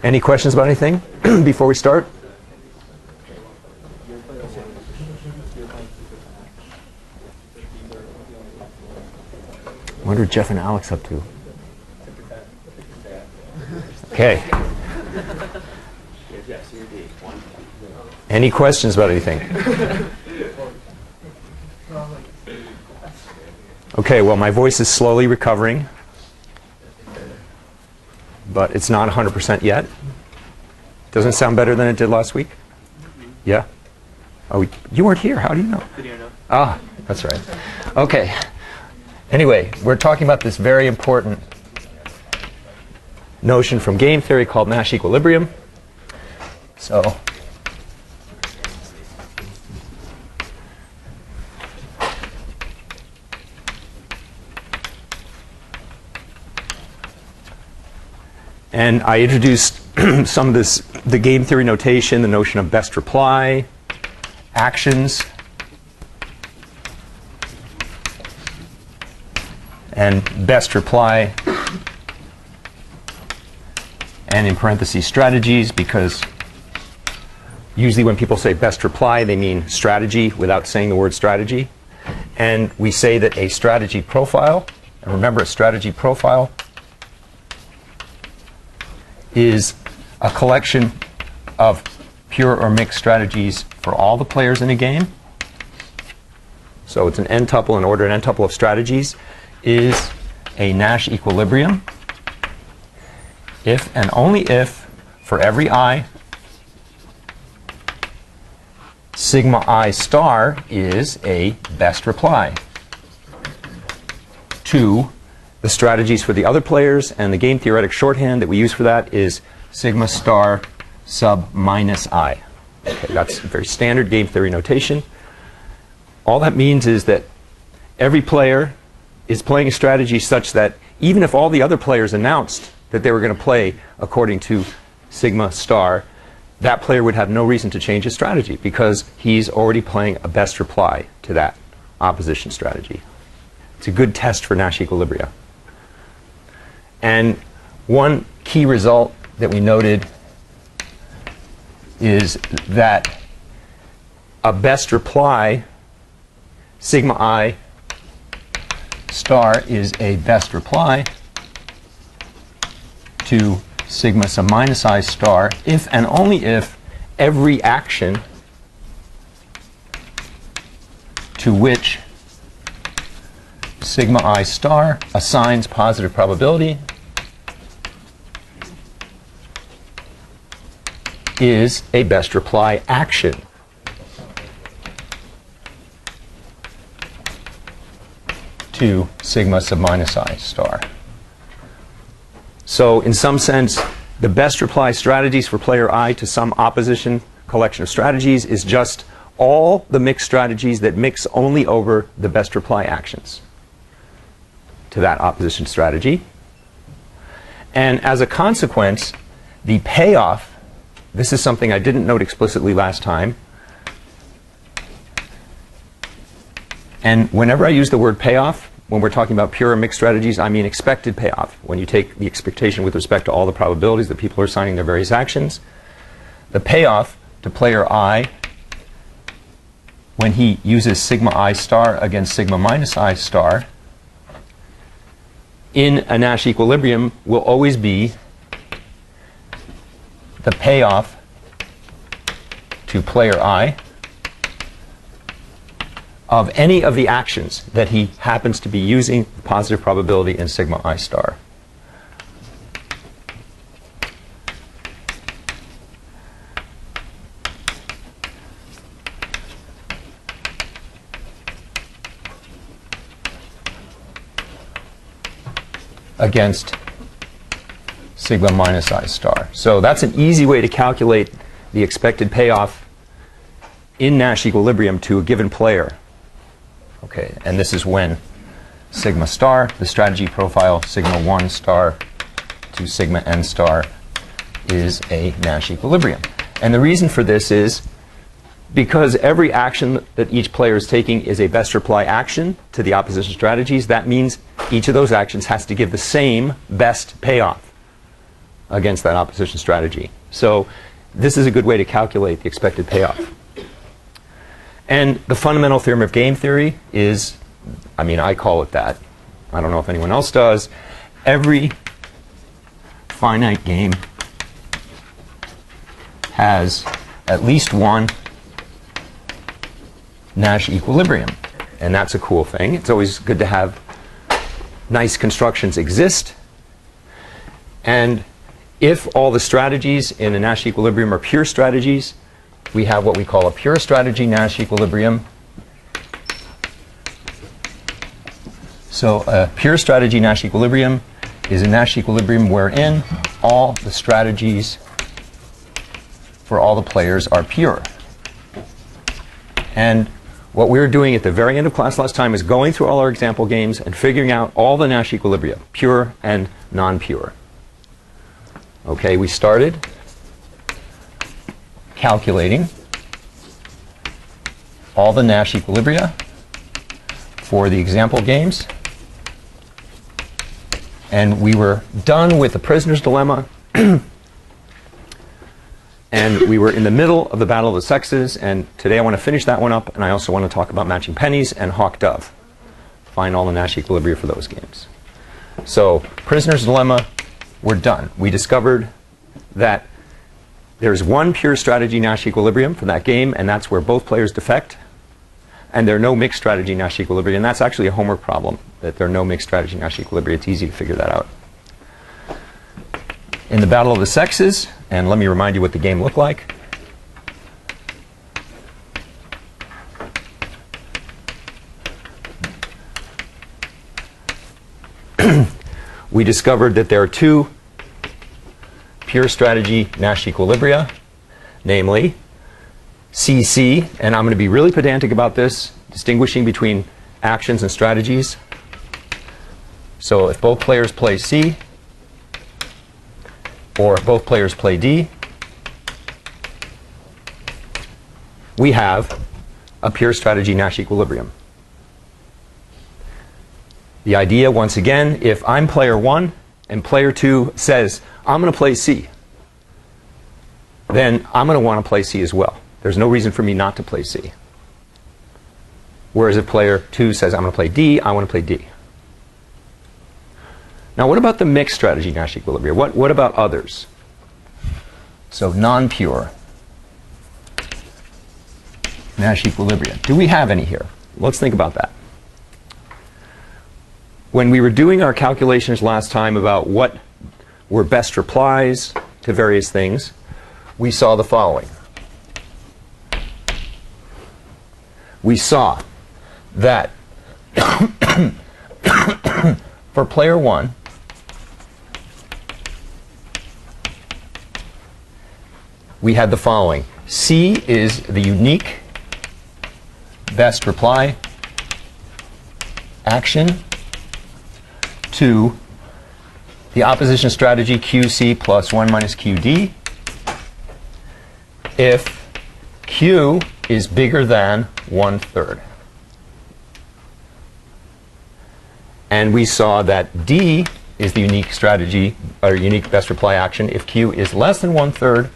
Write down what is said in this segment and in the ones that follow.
Any questions about anything before we start? What are Jeff and Alex up to? Okay. Any questions about anything? Okay, well, my voice is slowly recovering, but it's not 100% yet. Doesn't it sound better than it did last week? Yeah? Oh, you weren't here. How do you know? Video note. Ah, that's right. Okay. Anyway, we're talking about this very important notion from game theory called Nash equilibrium. So, and I introduced some of the game theory notation, the notion of best reply, actions, and best reply, and in parentheses strategies, because usually when people say best reply, they mean strategy without saying the word strategy. And we say that a strategy profile, and remember, a strategy profile is a collection of pure or mixed strategies for all the players in a game. So it's an n-tuple, an ordered n-tuple of strategies is a Nash equilibrium if and only if for every I, sigma I star is a best reply to the strategies for the other players, and the game theoretic shorthand that we use for that is sigma star sub minus I. Okay, that's very standard game theory notation. All that means is that every player is playing a strategy such that even if all the other players announced that they were going to play according to sigma star, that player would have no reason to change his strategy because he's already playing a best reply to that opposition strategy. It's a good test for Nash equilibria. And one key result that we noted is that a best reply, sigma I star, is a best reply to sigma sub minus I star if and only if every action to which sigma I star assigns positive probability is a best reply action to sigma sub minus I star. So in some sense, the best reply strategies for player I to some opposition collection of strategies is just all the mixed strategies that mix only over the best reply actions to that opposition strategy. And as a consequence, the payoff, this is something I didn't note explicitly last time, and whenever I use the word payoff, when we're talking about pure or mixed strategies, I mean expected payoff. When you take the expectation with respect to all the probabilities that people are assigning their various actions, the payoff to player I, when he uses sigma I star against sigma minus I star, in a Nash equilibrium will always be the payoff to player I of any of the actions that he happens to be using the positive probability in sigma I star. Against sigma minus I star. So that's an easy way to calculate the expected payoff in Nash equilibrium to a given player. Okay, and this is when sigma star, the strategy profile, sigma 1 star to sigma n star is a Nash equilibrium. And the reason for this is because every action that each player is taking is a best reply action to the opposition strategies, that means each of those actions has to give the same best payoff. against that opposition strategy. So this is a good way to calculate the expected payoff. And the fundamental theorem of game theory is, I mean, I call it that. I don't know if anyone else does. Every finite game has at least one Nash equilibrium. And that's a cool thing. It's always good to have nice constructions exist. And if all the strategies in a Nash equilibrium are pure strategies, we have what we call a pure strategy Nash equilibrium. So a pure strategy Nash equilibrium is a Nash equilibrium wherein all the strategies for all the players are pure. And what we were doing at the very end of class last time is going through all our example games and figuring out all the Nash equilibria, pure and non-pure. Okay, we started calculating all the Nash equilibria for the example games. And we were done with the prisoner's dilemma. And we were in the middle of the battle of the sexes. And today I want to finish that one up. And I also want to talk about matching pennies and hawk dove. Find all the Nash equilibria for those games. So prisoner's dilemma, we're done. We discovered that there's one pure strategy Nash equilibrium for that game, and that's where both players defect. And there are no mixed strategy Nash equilibria, and that's actually a homework problem, that there are no mixed strategy Nash equilibria. It's easy to figure that out. In the battle of the sexes, and let me remind you what the game looked like. We discovered that there are two pure strategy Nash equilibria, namely CC, and I'm going to be really pedantic about this, distinguishing between actions and strategies. So if both players play C, or if both players play D, we have a pure strategy Nash equilibrium. The idea, once again, if I'm player 1 and player 2 says, I'm going to play C, then I'm going to want to play C as well. There's no reason for me not to play C. Whereas if player 2 says, I'm going to play D, I want to play D. Now, what about the mixed strategy Nash equilibria? What about others? So non-pure Nash equilibria. Do we have any here? Let's think about that. When we were doing our calculations last time about what were best replies to various things, we saw the following. We saw that for player 1, we had the following. C is the unique best reply action to the opposition strategy QC plus 1 minus QD if Q is bigger than 1/3. And we saw that D is the unique strategy, or unique best reply action if Q is less than 1/3,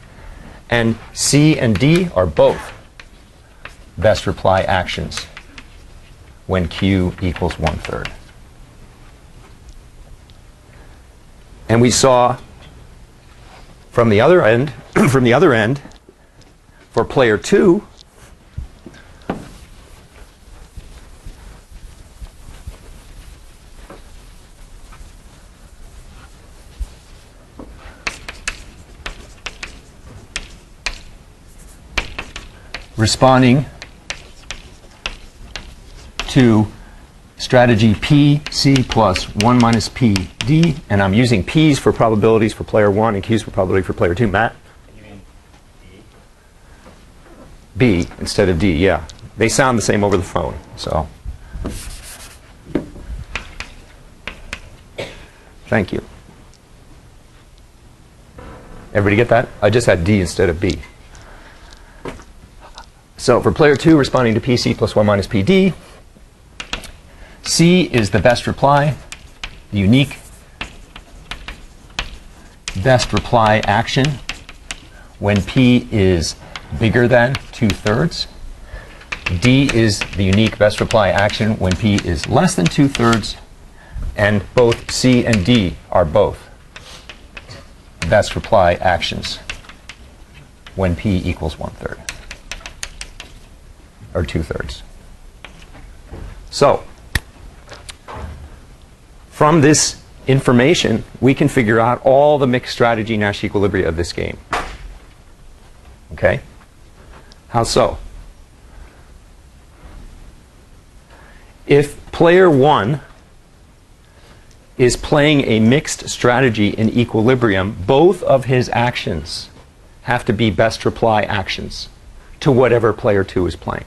and C and D are both best reply actions when Q equals 1/3. And we saw from the other end, for player 2, responding to strategy P, C plus 1 minus P, D, and I'm using P's for probabilities for player 1 and Q's for probability for player 2. Matt? You mean B instead of D, yeah. They sound the same over the phone, so. Thank you. Everybody get that? I just had D instead of B. So for player 2, responding to PC plus 1 minus PD, C is the best reply, the unique best reply action when P is bigger than 2/3. D is the unique best reply action when P is less than 2/3. And both C and D are both best reply actions when P equals 1/3 or 2/3. So from this information, we can figure out all the mixed strategy Nash equilibria of this game. Okay? How so? If player 1 is playing a mixed strategy in equilibrium, both of his actions have to be best reply actions to whatever player 2 is playing.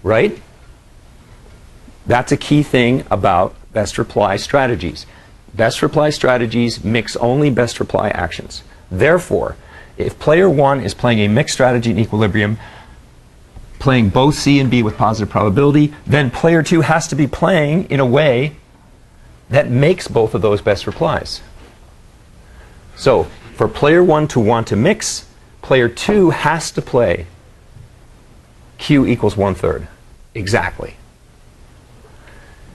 Right? That's a key thing about best reply strategies. Best reply strategies mix only best reply actions. Therefore, if player 1 is playing a mixed strategy in equilibrium, playing both C and B with positive probability, then player 2 has to be playing in a way that makes both of those best replies. So for player 1 to want to mix, player 2 has to play Q equals 1/3. Exactly.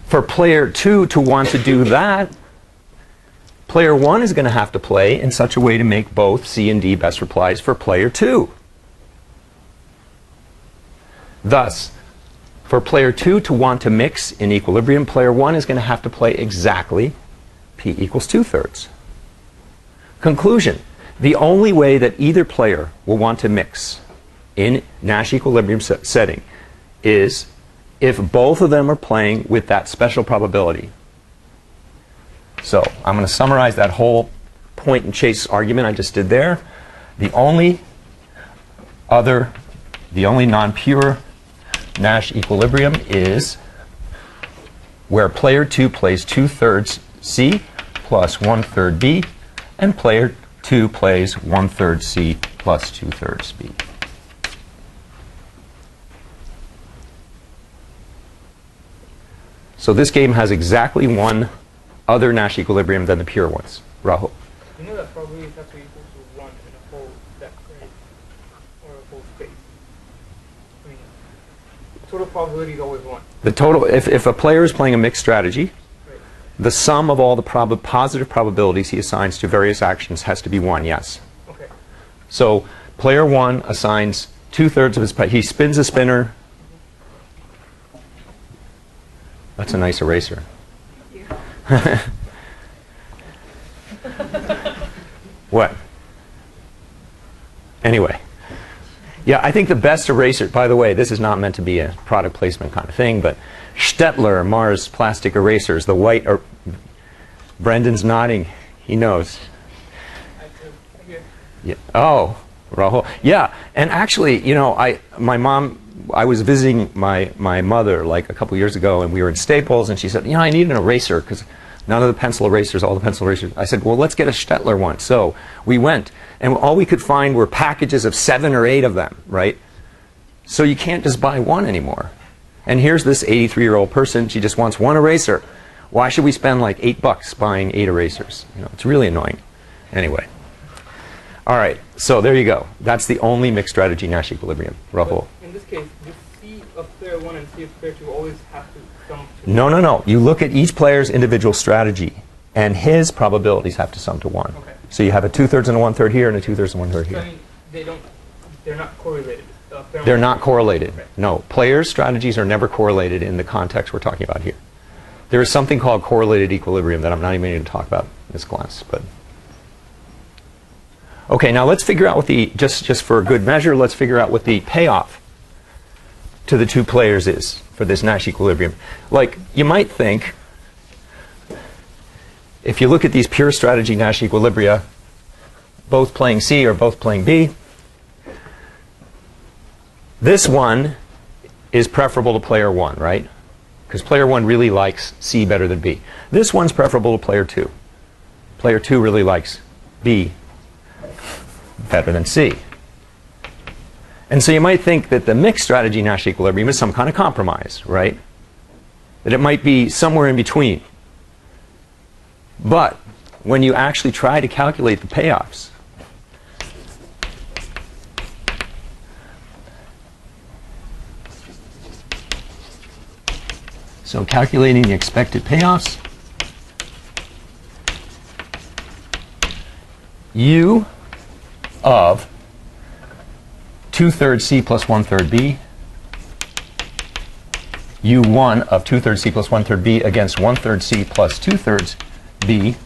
For player 2 to want to do that, player 1 is going to have to play in such a way to make both C and D best replies for player 2. Thus, for player 2 to want to mix in equilibrium, player 1 is going to have to play exactly P equals 2/3. Conclusion: the only way that either player will want to mix in Nash equilibrium setting is if both of them are playing with that special probability. So I'm going to summarize that whole point and chase argument I just did there. The only non-pure Nash equilibrium is where player 2 plays 2/3 C plus 1/3 B, and player 2 plays 1/3 C plus 2/3 B. So this game has exactly one other Nash equilibrium than the pure ones. Rahul? You know that probability is actually equal to 1 in a whole deck, right? Or a whole space. I mean, total probability is always 1. The total, if a player is playing a mixed strategy, Right. the sum of all the positive probabilities he assigns to various actions has to be 1, yes. Okay. So player 1 assigns 2/3 of his, he spins a spinner. That's a nice eraser. What? Anyway. Yeah, I think the best eraser, by the way, this is not meant to be a product placement kind of thing, but Stettler, Mars plastic erasers, the white, Brendan's nodding, he knows. Yeah. Oh, Rahul. Yeah, and actually, you know, I was visiting my mother like a couple years ago, and we were in Staples, and she said, you know, I need an eraser because none of the pencil erasers, all the pencil erasers. I said, well, let's get a Stettler one. So we went, and all we could find were packages of 7 or 8 of them, right? So you can't just buy one anymore. And here's this 83-year-old person, she just wants one eraser. Why should we spend like $8 buying 8 erasers? You know, it's really annoying. Anyway. All right, so there you go. That's the only mixed strategy Nash equilibrium. Rahul. In this case, the C of player 1 and C of player 2 always have to sum to No, no, no. You look at each player's individual strategy, and his probabilities have to sum to 1. Okay. So you have a 2/3 and a 1/3 here, and a 2/3 and 1/3 So, here. I mean, they're not correlated. They're not correlated. Right. No, players' strategies are never correlated in the context we're talking about here. There is something called correlated equilibrium that I'm not even going to talk about in this class. But okay, now let's figure out what the, just for good measure, let's figure out what the payoff to the two players is for this Nash equilibrium. Like, you might think, if you look at these pure strategy Nash equilibria, both playing C or both playing B, this one is preferable to player 1, right? Because player 1 really likes C better than B. This one's preferable to player 2. Player 2 really likes B better than C. And so you might think that the mixed strategy Nash equilibrium is some kind of compromise, right? That it might be somewhere in between. But when you actually try to calculate the payoffs. So calculating the expected payoffs, U of 2/3 C plus 1/3 B, U1 of 2/3 C plus 1/3 B against 1/3 C plus 2/3 B,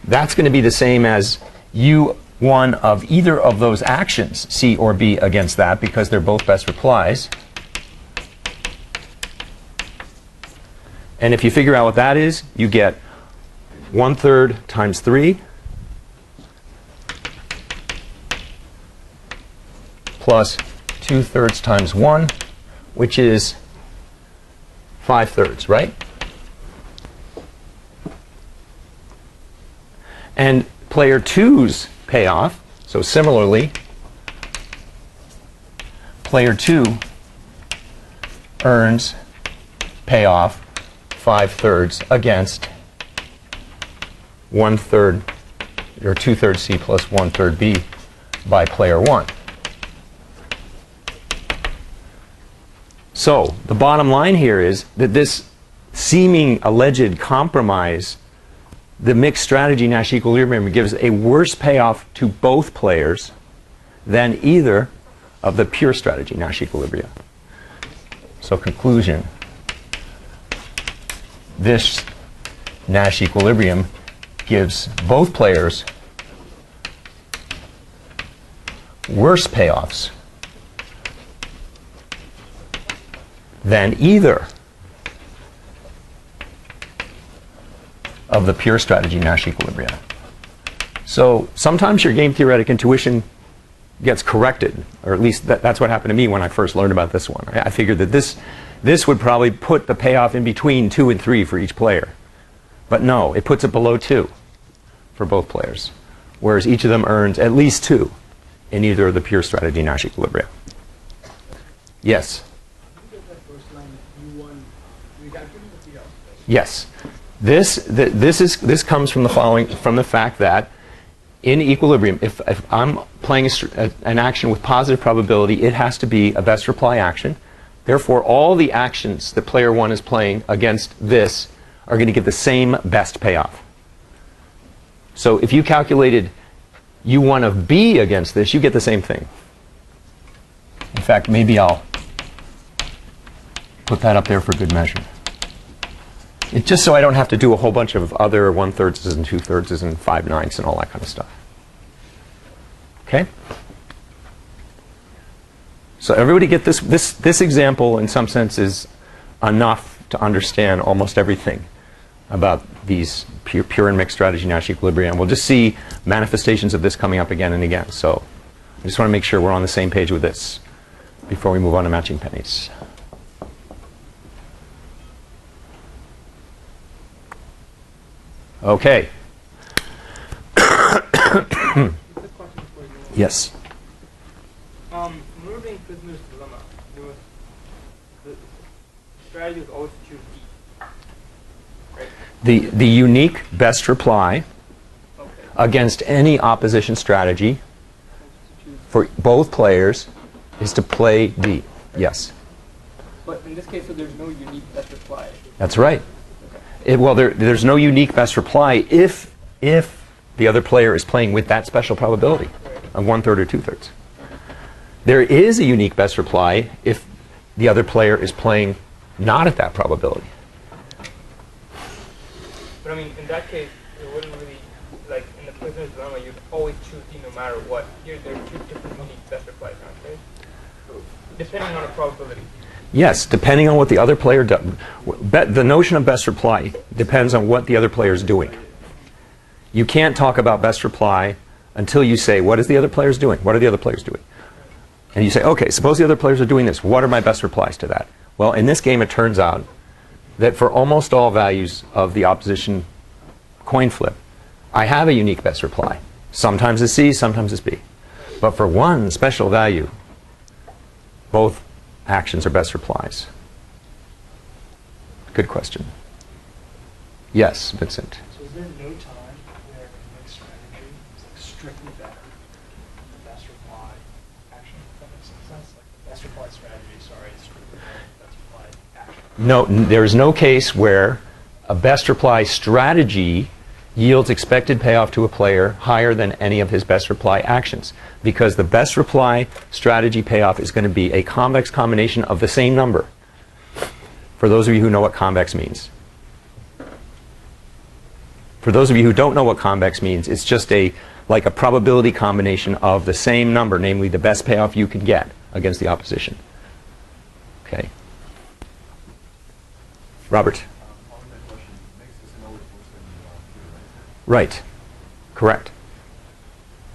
that's going to be the same as U1 of either of those actions, C or B, against that, because they're both best replies. And if you figure out what that is, you get 1/3 times 3 plus 2/3 times 1, which is 5/3, right? And player 2's payoff, so similarly, player 2 earns payoff 5/3 against 1/3 or 2/3 C plus 1/3 B by player 1. So the bottom line here is that this seeming alleged compromise, the mixed strategy Nash equilibrium, gives a worse payoff to both players than either of the pure strategy Nash equilibria. So conclusion, this Nash equilibrium gives both players worse payoffs than either of the pure strategy Nash equilibria. So sometimes your game theoretic intuition gets corrected, or at least that's what happened to me when I first learned about this one. I figured that this would probably put the payoff in between 2 and 3 for each player. But no, it puts it below 2 for both players, whereas each of them earns at least 2 in either of the pure strategy Nash equilibria. Yes? Yes. This comes from the following, from the fact that in equilibrium, if I'm playing an action with positive probability, it has to be a best reply action. Therefore, all the actions that player 1 is playing against this are going to get the same best payoff. So if you calculated U1 of B against this, you get the same thing. In fact, maybe I'll put that up there for good measure. It's just so I don't have to do a whole bunch of other 1/3s and 2/3s and 5/9 and all that kind of stuff. Okay? So everybody get this. This example, in some sense, is enough to understand almost everything about these pure and mixed strategy Nash equilibria. And we'll just see manifestations of this coming up again and again. So I just want to make sure we're on the same page with this before we move on to matching pennies. Okay. Yes. Moving prisoner's dilemma, the strategy was always to choose D. Right? The unique best reply against any opposition strategy for both players is to play D. Yes. But in this case, so there's no unique best reply. That's right. Well, there's no unique best reply if the other player is playing with that special probability of 1/3 or 2/3. There is a unique best reply if the other player is playing not at that probability. But I mean, in that case, it wouldn't really, like in the prisoner's dilemma, you'd always choose D no matter what. Here, there are 2 different unique best replies, aren't they? Depending on the probability. Yes, depending on what the other player does. The notion of best reply depends on what the other player is doing. You can't talk about best reply until you say, what is the other players doing? What are the other players doing? And you say, okay, suppose the other players are doing this. What are my best replies to that? Well, in this game, it turns out that for almost all values of the opposition coin flip, I have a unique best reply. Sometimes it's C, sometimes it's B. But for one special value, both actions are best replies. Good question. Yes, Vincent. So is there no time where a mixed strategy is like strictly better than the best reply action? If that makes sense. Like the best reply strategy, sorry, is strictly better than the best reply action. No, there is no case where a best reply strategy yields expected payoff to a player higher than any of his best reply actions, because the best reply strategy payoff is going to be a convex combination of the same number. For those of you who know what convex means. For those of you who don't know what convex means, it's just like a probability combination of the same number, namely the best payoff you can get against the opposition. Okay. Robert? Right. Correct.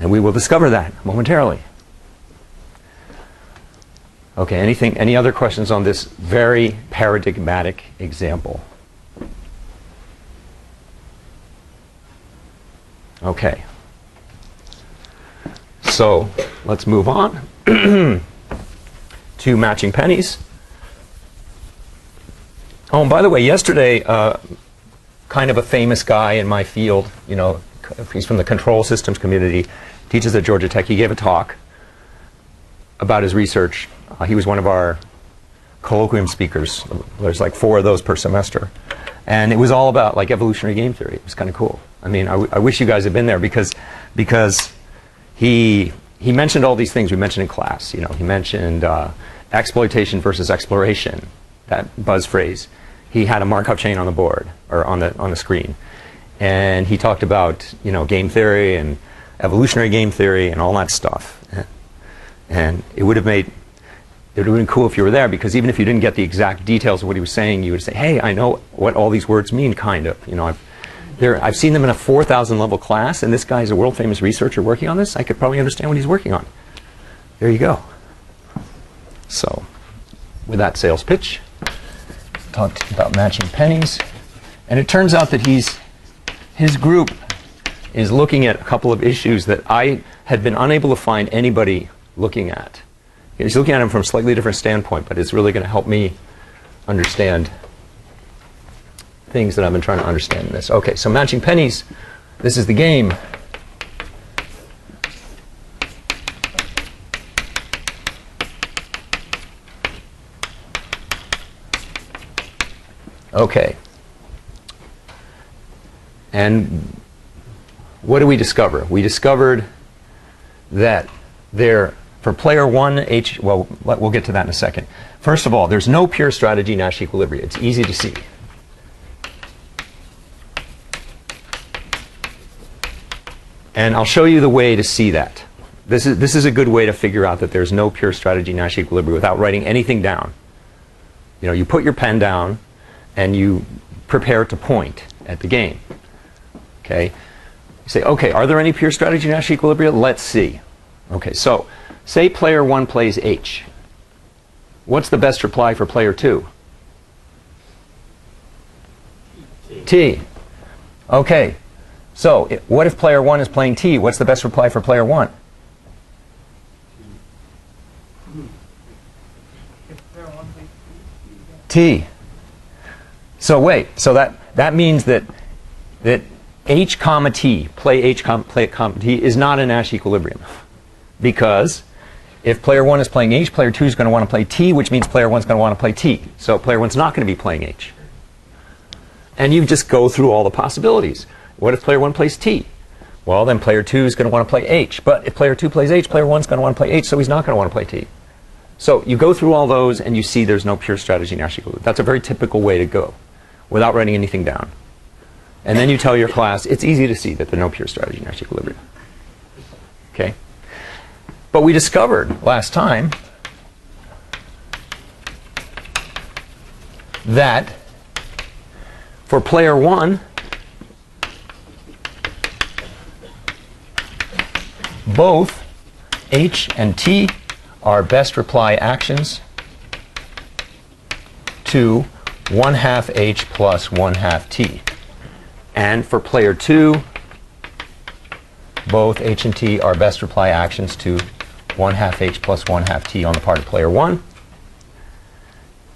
And we will discover that momentarily. Okay, any other questions on this very paradigmatic example? Okay. So, let's move on to matching pennies. Oh, and by the way, yesterday, kind of a famous guy in my field, you know, he's from the control systems community, teaches at Georgia Tech. He gave a talk about his research. He was one of our colloquium speakers. There's like 4 of those per semester. And it was all about like evolutionary game theory. It was kind of cool. I mean, I wish you guys had been there because he mentioned all these things we mentioned in class. You know, he mentioned exploitation versus exploration, that buzz phrase. He had a Markov chain on the board or on the screen, and he talked about, you know, game theory and evolutionary game theory and all that stuff. And it would have been cool if you were there, because even if you didn't get the exact details of what he was saying, you would say, "Hey, I know what all these words mean, kind of." You know, I've seen them in a 4,000 level class, and this guy's a world famous researcher working on this. I could probably understand what he's working on. There you go. So, with that sales pitch, talked about matching pennies, and it turns out that his group is looking at a couple of issues that I had been unable to find anybody looking at. He's looking at them from a slightly different standpoint, but it's really going to help me understand things that I've been trying to understand in this. Okay, so matching pennies, this is the game. Okay. And what do we discover? We discovered that for player 1, well, we'll get to that in a second. First of all, there's no pure strategy Nash equilibria. It's easy to see. And I'll show you the way to see that. This is a good way to figure out that there's no pure strategy Nash equilibria without writing anything down. You know, you put your pen down and you prepare to point at the game. Okay? You say, okay, are there any pure strategy Nash equilibria? Let's see. Okay, so say player 1 plays H. What's the best reply for player 2? T. Okay, so what if player 1 is playing T? What's the best reply for player 1? T. So wait, so that means that H comma T, play H comma T, is not a Nash equilibrium. Because if player 1 is playing H, player 2 is going to want to play T, which means player 1 is going to want to play T. So player 1 is not going to be playing H. And you just go through all the possibilities. What if player 1 plays T? Well, then player 2 is going to want to play H. But if player 2 plays H, player 1 is going to want to play H, so he's not going to want to play T. So you go through all those and you see there's no pure strategy Nash equilibrium. That's a very typical way to go without writing anything down. And then you tell your class, it's easy to see that there are no pure strategy Nash equilibrium. Okay? But we discovered last time that for player 1, both H and T are best reply actions to 1/2 H plus 1/2 T. And for player 2, both H and T are best reply actions to 1/2 H plus 1/2 T on the part of player 1.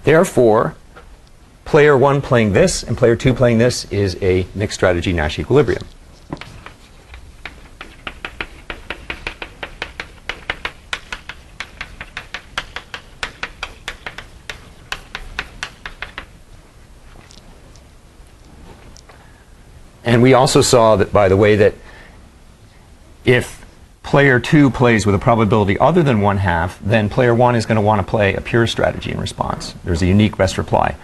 Therefore, player 1 playing this and player 2 playing this is a mixed strategy Nash equilibrium. And we also saw that, by the way, that if player 2 plays with a probability other than 1/2, then player 1 is going to want to play a pure strategy in response. There's a unique best reply.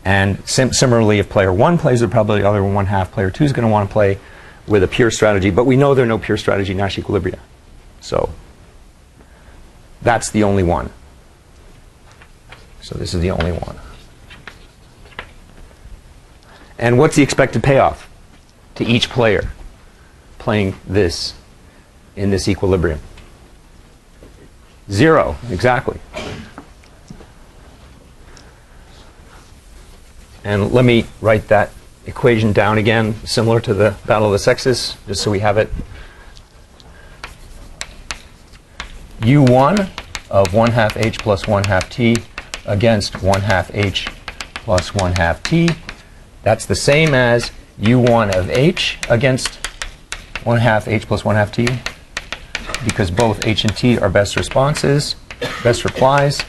And similarly, if player 1 plays with a probability other than 1/2, player 2 is going to want to play with a pure strategy. But we know there are no pure strategy Nash equilibria. So that's the only one. So this is the only one. And what's the expected payoff to each player playing this in this equilibrium? 0, exactly. And let me write that equation down again, similar to the battle of the sexes, just so we have it. U1 of 1/2 h plus 1/2 t against 1/2 h plus 1/2 t. That's the same as U1 of h against 1/2 h plus 1/2 t, because both h and t are best responses, best replies.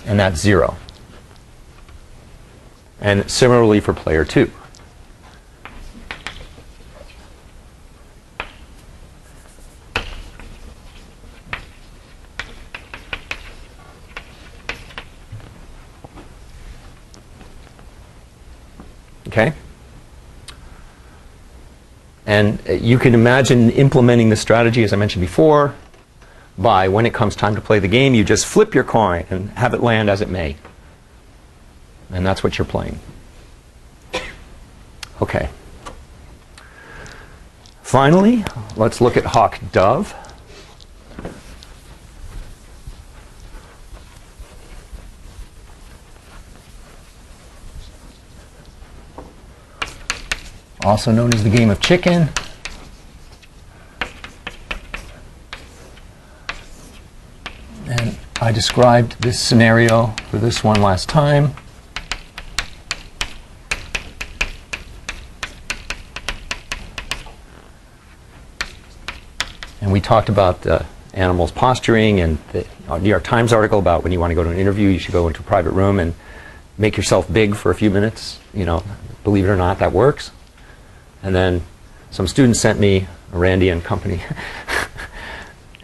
And that's 0. And similarly for player 2. Okay? And you can imagine implementing the strategy, as I mentioned before, by when it comes time to play the game, you just flip your coin and have it land as it may. And that's what you're playing. Okay. Finally, let's look at Hawk-Dove. Also known as the game of chicken. And I described this scenario for this one last time. And we talked about animals posturing, and the New York Times article about when you want to go to an interview, you should go into a private room and make yourself big for a few minutes. You know, believe it or not, that works. And then some students sent me, Randy and company,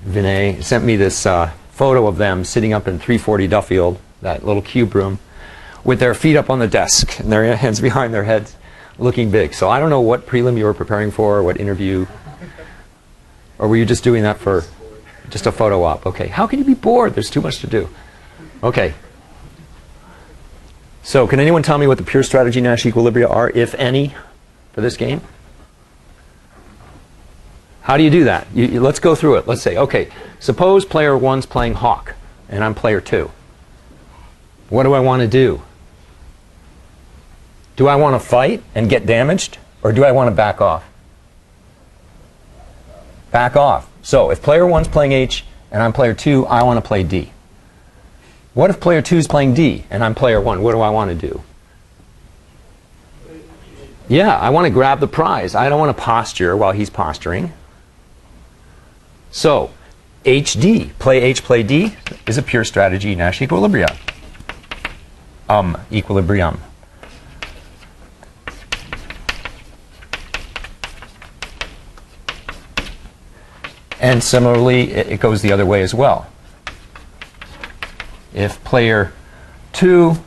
Vinay, sent me this photo of them sitting up in 340 Duffield, that little cube room, with their feet up on the desk and their hands behind their heads, looking big. So I don't know what prelim you were preparing for, or what interview, or were you just doing that for just a photo op? Okay, how can you be bored? There's too much to do. Okay. So can anyone tell me what the pure strategy Nash equilibria are, if any, for this game? How do you do that? Let's go through it. Let's say, okay, suppose player 1's playing Hawk, and I'm player 2. What do I want to do? Do I want to fight and get damaged, or do I want to back off? Back off. So if player 1's playing H, and I'm player 2, I want to play D. What if player 2 is playing D, and I'm player 1? What do I want to do? Yeah, I want to grab the prize. I don't want to posture while he's posturing. So, HD, play H, play D, is a pure strategy Nash equilibria. Equilibrium. And similarly, it goes the other way as well. If player 2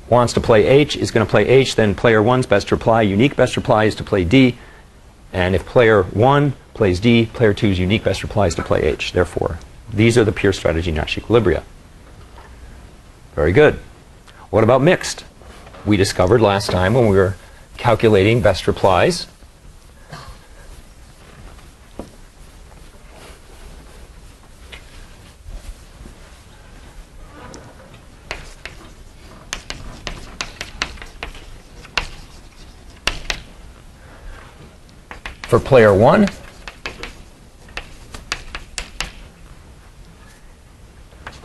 wants to play H, is going to play H, then player 1's best reply, unique best reply, is to play D. And if player 1 plays D, player 2's unique best reply is to play H. Therefore, these are the pure strategy Nash equilibria. Very good. What about mixed? We discovered last time when we were calculating best replies for player 1,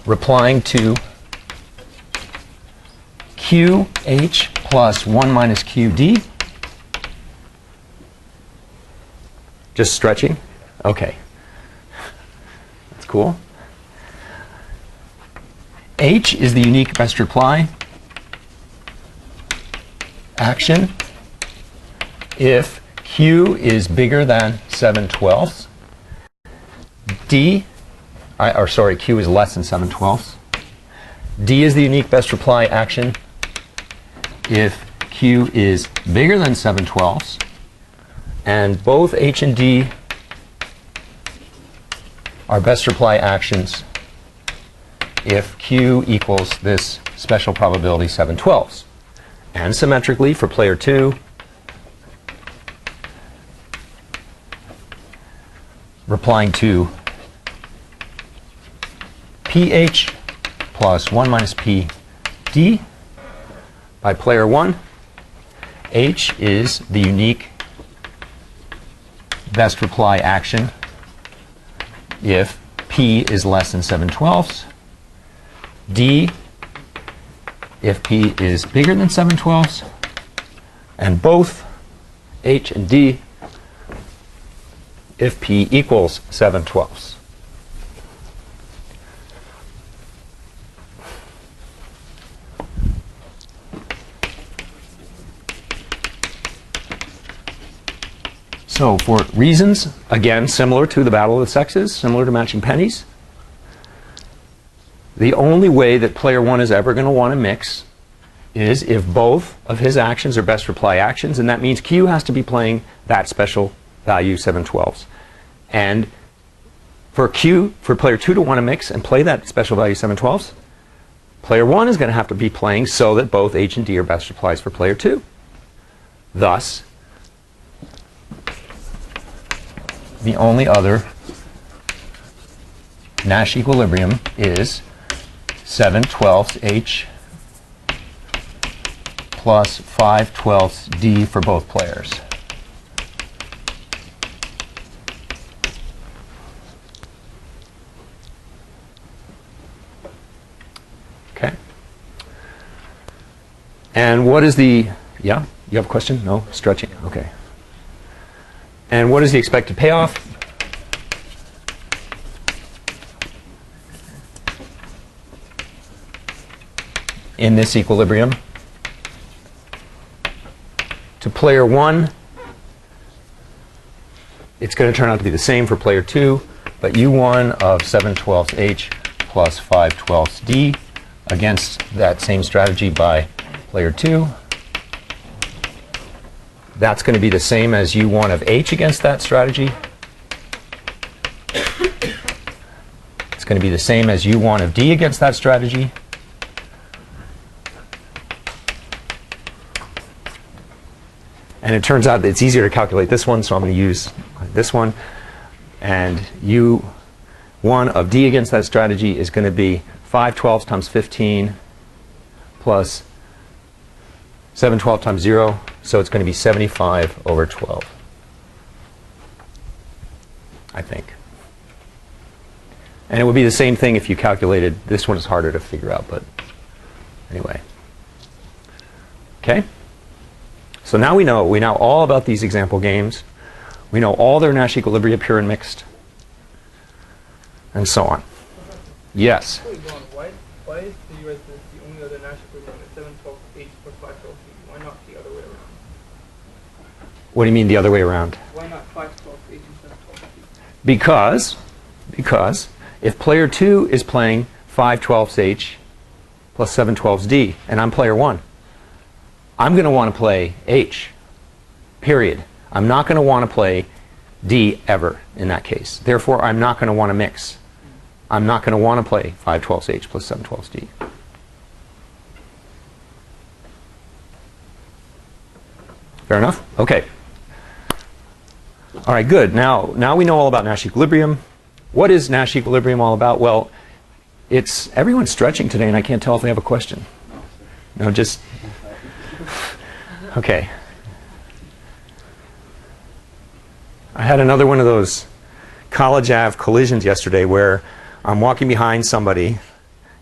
replying to QH plus 1 minus QD. Just stretching? Okay. That's cool. H is the unique best reply action if Q is bigger than 7/12. Q is less than 7/12. D is the unique best reply action if Q is bigger than 7/12. And both H and D are best reply actions if Q equals this special probability 7/12. And symmetrically for player 2, replying to PH plus 1 minus PD by player 1, H is the unique best reply action if P is less than 7/12. D if P is bigger than 7/12. And both H and D if P equals 7/12. So for reasons, again, similar to the battle of the sexes, similar to matching pennies, the only way that player 1 is ever going to want to mix is if both of his actions are best reply actions, and that means Q has to be playing that special value 7/12. And for player 2 to want to mix and play that special value 7/12, player 1 is going to have to be playing so that both H and D are best replies for player 2. Thus, the only other Nash equilibrium is 7/12 H plus 5/12 D for both players. Okay. And what is the, yeah, you have a question? No? Stretching? Okay. And what is the expected payoff? In this equilibrium? To player 1, it's going to turn out to be the same for player 2, but U1 of 7/12 H plus 5/12 D against that same strategy by player 2. That's going to be the same as U1 of H against that strategy. It's going to be the same as U1 of D against that strategy. And it turns out that it's easier to calculate this one, so I'm going to use this one. And U1 of D against that strategy is going to be 5/12 times 15 plus 7/12 times 0. So it's going to be 75/12, I think. And it would be the same thing if you calculated. This one is harder to figure out, but anyway. Okay? So now we know all about these example games. We know all their Nash equilibria, pure and mixed, and so on. Yes? Why is the US the only other Nash equilibrium at 7/12 H plus 5/12 D? Why not the other way around? What do you mean the other way around? Why not 5/12 H instead of 12 D? Because if player 2 is playing 5/12 H plus 7/12 D, and I'm player 1, I'm going to want to play H, period. I'm not going to want to play D ever in that case. Therefore, I'm not going to want to mix. I'm not going to want to play 5/12 H plus 7/12 D. Fair enough? Okay. All right, good. Now we know all about Nash equilibrium. What is Nash equilibrium all about? Well, everyone's stretching today, and I can't tell if they have a question. No, just... Okay. I had another one of those college Ave collisions yesterday where I'm walking behind somebody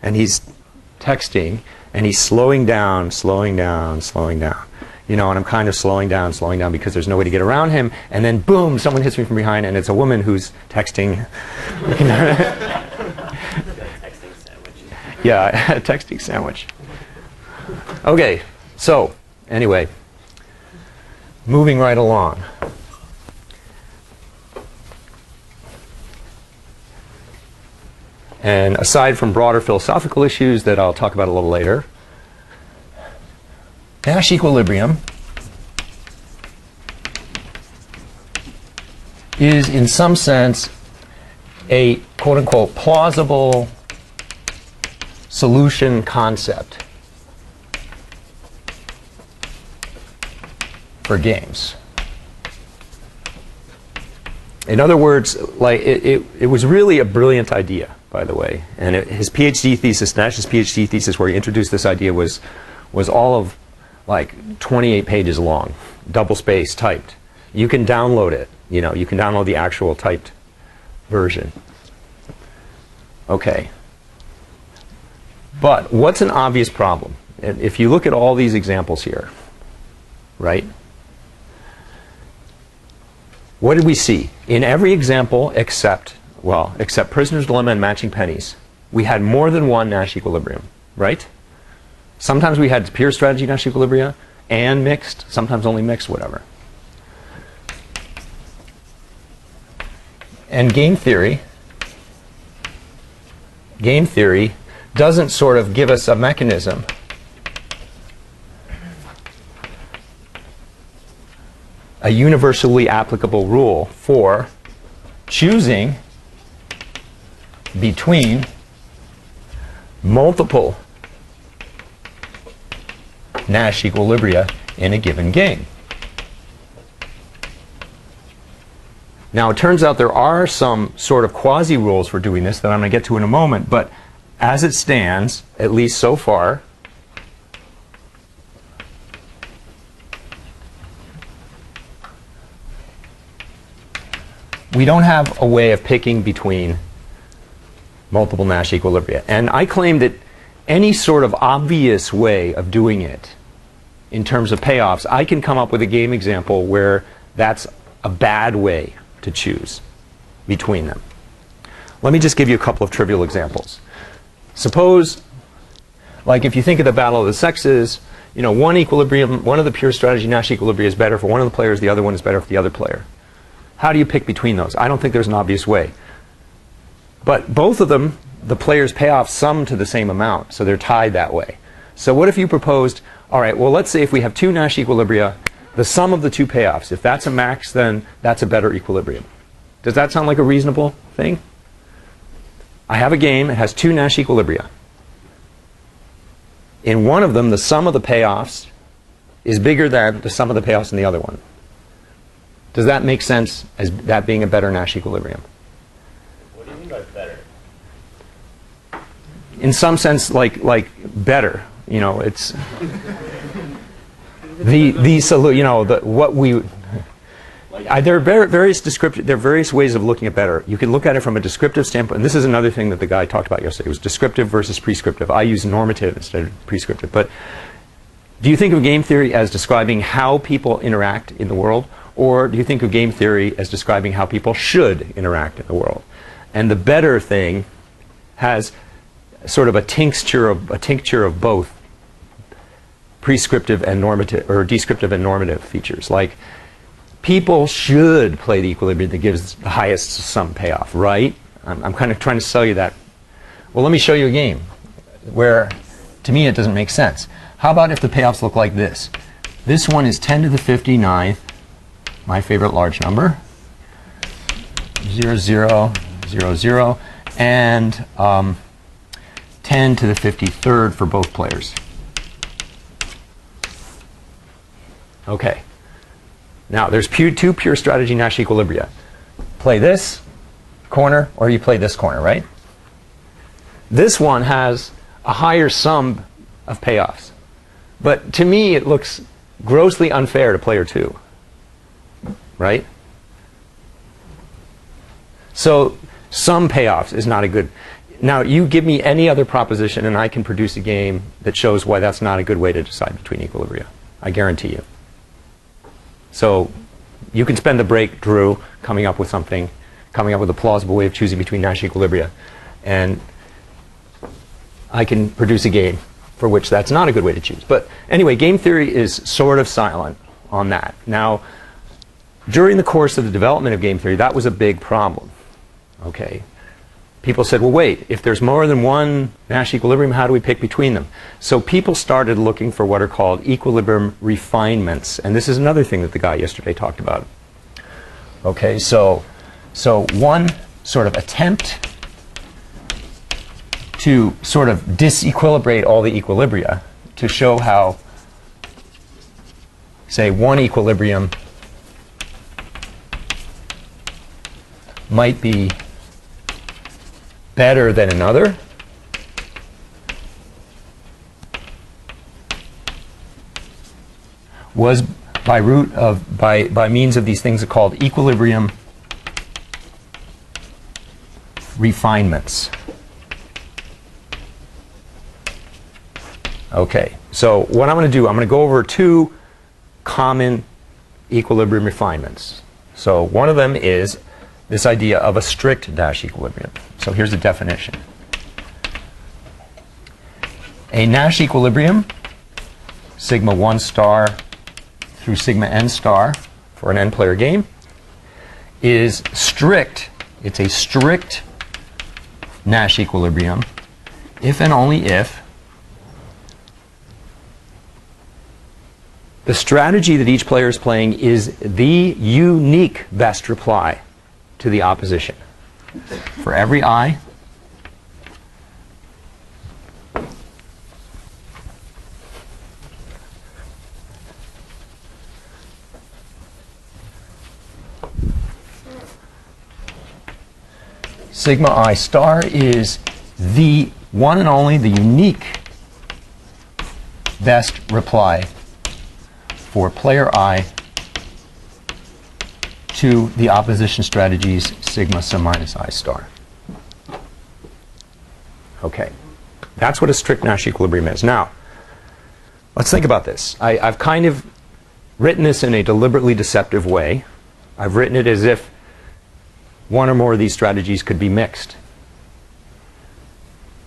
and he's texting, and he's slowing down, slowing down, slowing down. You know, and I'm kind of slowing down because there's no way to get around him. And then, boom, someone hits me from behind, and it's a woman who's texting. Texting sandwich. Yeah, a texting sandwich. Okay, so anyway, moving right along. And aside from broader philosophical issues that I'll talk about a little later, Nash equilibrium is, in some sense, a quote-unquote plausible solution concept for games. In other words, like it was really a brilliant idea, by the way. And his PhD thesis, Nash's PhD thesis, where he introduced this idea, was all of like 28 pages long, double-spaced, typed. You can download it. You know, you can download the actual typed version. Okay. But what's an obvious problem? And if you look at all these examples here, right? What did we see? In every example except Prisoner's Dilemma and Matching Pennies, we had more than one Nash equilibrium, right? Sometimes we had pure strategy Nash equilibria and mixed, sometimes only mixed, whatever. And game theory doesn't sort of give us a mechanism a universally applicable rule for choosing between multiple Nash equilibria in a given game. Now, it turns out there are some sort of quasi-rules for doing this that I'm going to get to in a moment, but as it stands, at least so far, we don't have a way of picking between multiple Nash equilibria. And I claim that any sort of obvious way of doing it in terms of payoffs, I can come up with a game example where that's a bad way to choose between them. Let me just give you a couple of trivial examples. Suppose, like if you think of the battle of the sexes, you know, one equilibrium, one of the pure strategy Nash equilibria is better for one of the players, the other one is better for the other player. How do you pick between those? I don't think there's an obvious way. But both of them, the players' payoffs sum to the same amount, so they're tied that way. So what if you proposed, all right, well, let's say if we have two Nash equilibria, the sum of the two payoffs, if that's a max, then that's a better equilibrium. Does that sound like a reasonable thing? I have a game, it has two Nash equilibria. In one of them, the sum of the payoffs is bigger than the sum of the payoffs in the other one. Does that make sense as that being a better Nash equilibrium? What do you mean by better? In some sense, like better. You know, it's what we. There are various ways of looking at better. You can look at it from a descriptive standpoint. And this is another thing that the guy talked about yesterday. It was descriptive versus prescriptive. I use normative instead of prescriptive. But do you think of game theory as describing how people interact in the world? Or do you think of game theory as describing how people should interact in the world? And the better thing has sort of a tincture of both prescriptive and normative, or descriptive and normative features. Like, people should play the equilibrium that gives the highest sum payoff, right? I'm kind of trying to sell you that. Well, let me show you a game where, to me, it doesn't make sense. How about if the payoffs look like this? This one is 10 to the 59th, my favorite large number, 0, 0, 0, 0, and 10 to the 53rd for both players. Okay. Now, there's two pure strategy Nash equilibria. Play this corner, or you play this corner, right? This one has a higher sum of payoffs. But to me, it looks grossly unfair to player 2. Right? So, some payoffs is not a good. Now, you give me any other proposition, and I can produce a game that shows why that's not a good way to decide between equilibria. I guarantee you. So you can spend the break, Drew, coming up with something, coming up with a plausible way of choosing between Nash equilibria. And I can produce a game for which that's not a good way to choose. But anyway, game theory is sort of silent on that. Now, during the course of the development of game theory, that was a big problem. Okay. People said, well, wait, if there's more than one Nash equilibrium, how do we pick between them? So people started looking for what are called equilibrium refinements. And this is another thing that the guy yesterday talked about. Okay, so one sort of attempt to sort of disequilibrate all the equilibria to show how, say, one equilibrium might be better than another was by means of these things called equilibrium refinements. Okay, so what I'm going to do, I'm going to go over two common equilibrium refinements. So one of them is this idea of a strict Nash equilibrium. So here's the definition. A Nash equilibrium, sigma 1 star through sigma n star for an n-player game, is strict. It's a strict Nash equilibrium if and only if the strategy that each player is playing is the unique best reply to the opposition. For every I, sigma I star is the one and only, the unique best reply for player I to the opposition strategy's sigma sum minus I star. Okay, that's what a strict Nash equilibrium is. Now, let's think about this. I've kind of written this in a deliberately deceptive way. I've written it as if one or more of these strategies could be mixed.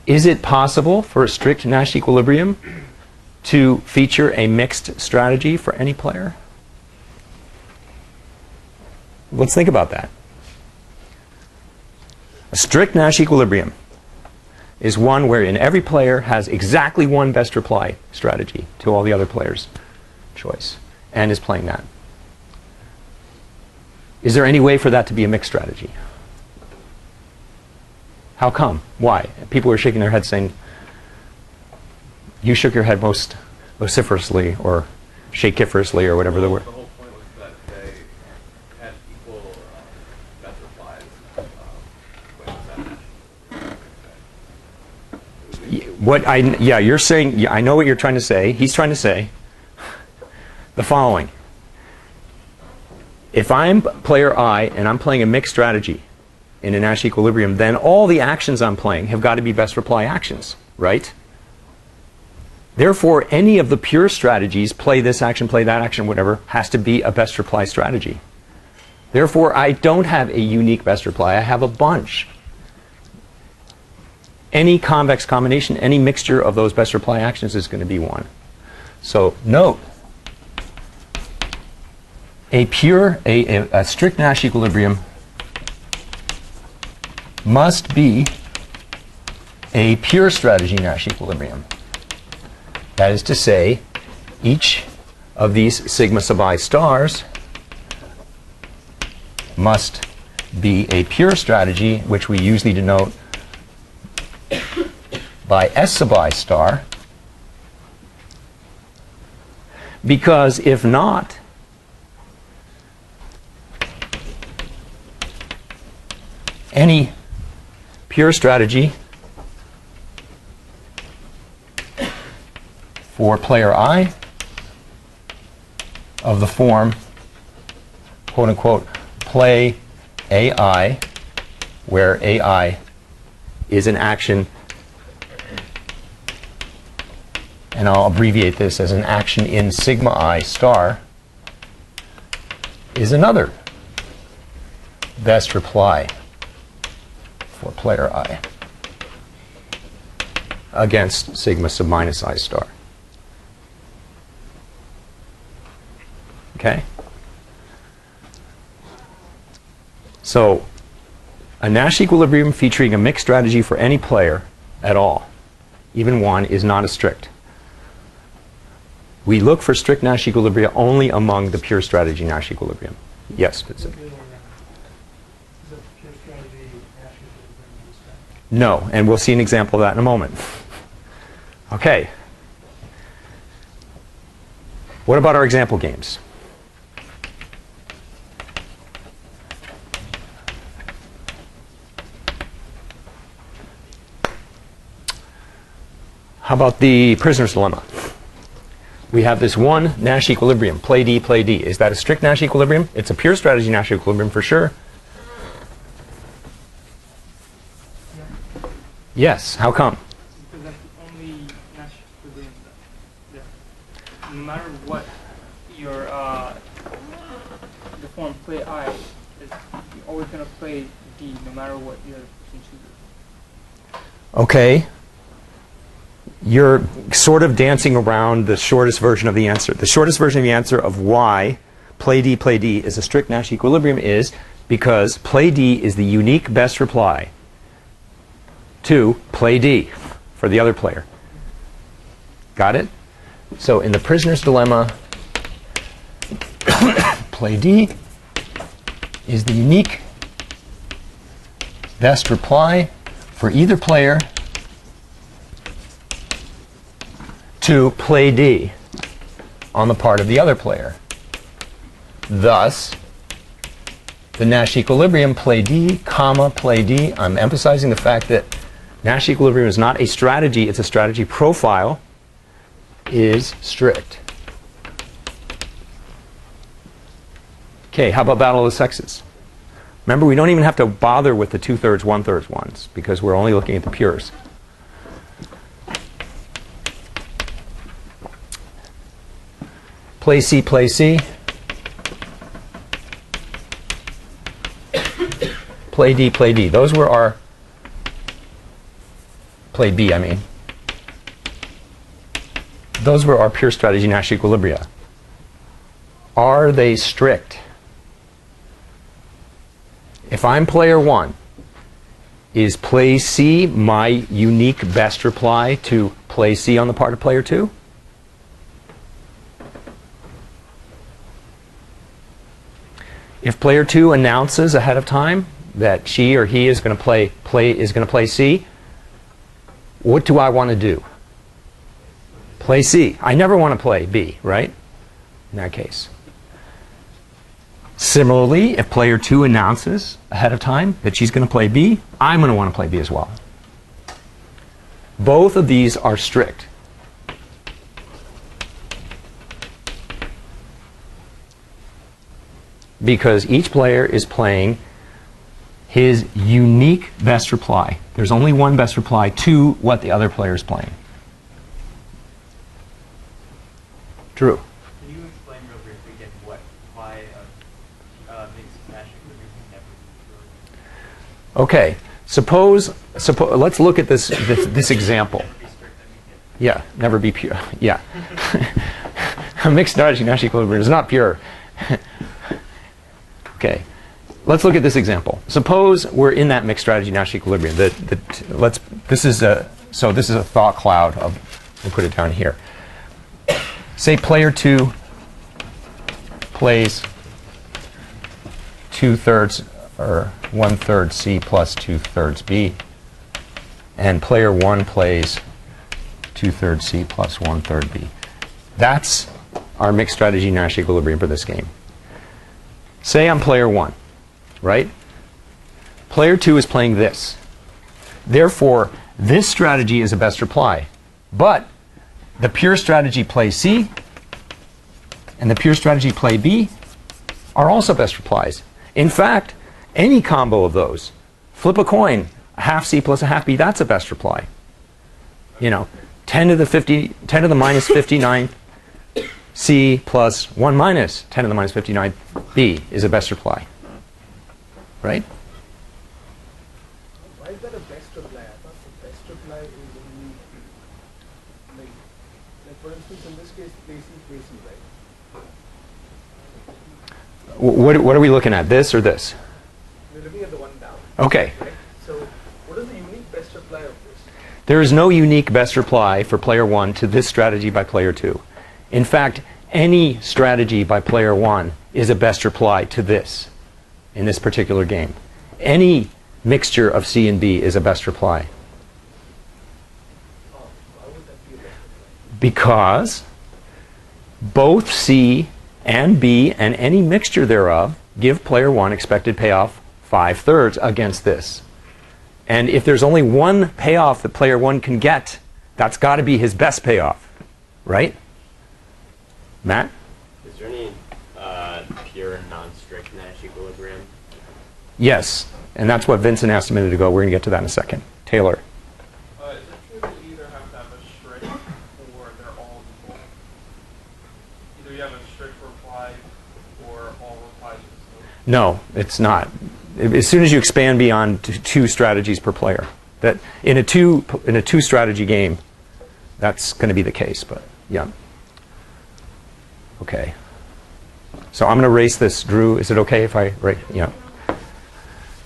Is it possible for a strict Nash equilibrium to feature a mixed strategy for any player? Let's think about that. A strict Nash equilibrium is one wherein every player has exactly one best reply strategy to all the other players' choice and is playing that. Is there any way for that to be a mixed strategy? How come? Why? People are shaking their heads saying, you shook your head most vociferously or shakiferously or whatever the word. The whole point was that they had equal best replies. You're saying, I know what you're trying to say. He's trying to say the following. If I'm player I and I'm playing a mixed strategy in a Nash equilibrium, then all the actions I'm playing have got to be best reply actions, right? Therefore, any of the pure strategies, play this action, play that action, whatever, has to be a best reply strategy. Therefore, I don't have a unique best reply. I have a bunch. Any convex combination, any mixture of those best reply actions is going to be one. So note, a strict Nash equilibrium must be a pure strategy Nash equilibrium. That is to say, each of these sigma sub I stars must be a pure strategy, which we usually denote by S sub I star, because if not, any pure strategy for player I of the form, quote unquote, play AI, where AI is an action, and I'll abbreviate this as an action in sigma I star, is another best reply for player I against sigma sub minus I star. Okay? So, a Nash equilibrium featuring a mixed strategy for any player at all, even one, is not a strict. We look for strict Nash equilibria only among the pure strategy Nash equilibrium. Yes, Vincent? No, and we'll see an example of that in a moment. Okay. What about our example games? How about the prisoner's dilemma? We have this one Nash equilibrium, play D, play D. Is that a strict Nash equilibrium? It's a pure strategy Nash equilibrium for sure. Yes, how come? Because that's the only Nash equilibrium that no matter what your the form play I is, you're always gonna play D no matter what your person chooses. Okay. You're sort of dancing around the shortest version of the answer. The shortest version of the answer of why play D is a strict Nash equilibrium is because play D is the unique best reply to play D for the other player. Got it? So in the prisoner's dilemma, play D is the unique best reply for either player to play D on the part of the other player. Thus, the Nash equilibrium play D, comma, play D. I'm emphasizing the fact that Nash equilibrium is not a strategy, it's a strategy profile, is strict. Okay, how about battle of the sexes? Remember, we don't even have to bother with the 2/3, 1/3 ones because we're only looking at the pures. Play C, play C. Play D, play D. Those were our, play B, I mean. Those were our pure strategy Nash equilibria. Are they strict? If I'm player one, is play C my unique best reply to play C on the part of player two? If player two announces ahead of time that she or he is going to play C, what do I want to do? Play C. I never want to play B, right? In that case. Similarly, if player two announces ahead of time that she's going to play B, I'm going to want to play B as well. Both of these are strict. Because each player is playing his unique best reply. There's only one best reply to what the other player is playing. Drew. Can you explain real briefly again why mixed Nash equilibrium can never be pure? Okay. Suppose let's look at this example. Never be strict, I mean, Yeah, never be pure. Yeah. A mixed strategy Nash equilibrium is not pure. Okay. Let's look at this example. Suppose we're in that mixed strategy Nash equilibrium. This is a thought cloud of, we'll put it down here. Say player two plays 2/3 or 1/3 C plus 2/3 B, and player one plays 2/3 C plus 1/3 B. That's our mixed strategy Nash equilibrium for this game. Say I'm player one, right? Player two is playing this. Therefore, this strategy is a best reply. But the pure strategy play C and the pure strategy play B are also best replies. In fact, any combo of those, flip a coin, A half C plus a half B, that's a best reply. You know, 10 to the minus 59 C plus 1 minus 10 to the minus 59 B is a best reply. Right? Why is that a best reply? I thought the best reply is only, like for instance, in this case, Tracy, right? What are we looking at? This or this? We're looking at the one down. Okay. Right? So, what is the unique best reply of this? There is no unique best reply for player 1 to this strategy by player 2. In fact, any strategy by player 1 is a best reply to this in this particular game. Any mixture of C and B is a best reply. Oh, why would that be a best reply? Because both C and B and any mixture thereof give player 1 expected payoff 5/3 against this. And if there's only one payoff that player 1 can get, that's got to be his best payoff, right? Matt? Is there any pure non-strict Nash equilibrium? Yes, and that's what Vincent asked a minute ago. We're going to get to that in a second. Taylor? Is it true that you either have to have a strict or they're all equal? Either you have a strict reply or all replies. No, it's not. As soon as you expand beyond two strategies per player, that in a two strategy game, that's going to be the case. But yeah. Okay. So I'm going to erase this. Drew, is it okay if I write? Yeah.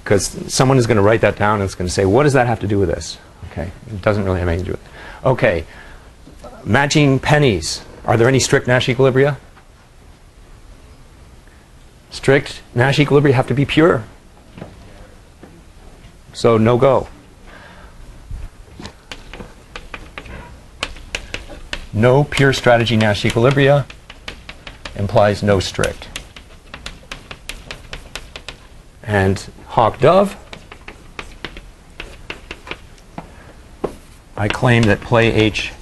Because someone is going to write that down and it's going to say, what does that have to do with this? Okay. It doesn't really have anything to do with it. Okay. Matching pennies. Are there any strict Nash equilibria? Strict Nash equilibria have to be pure. So no go. No pure strategy Nash equilibria implies no strict. And Hawk Dove, I claim that play H,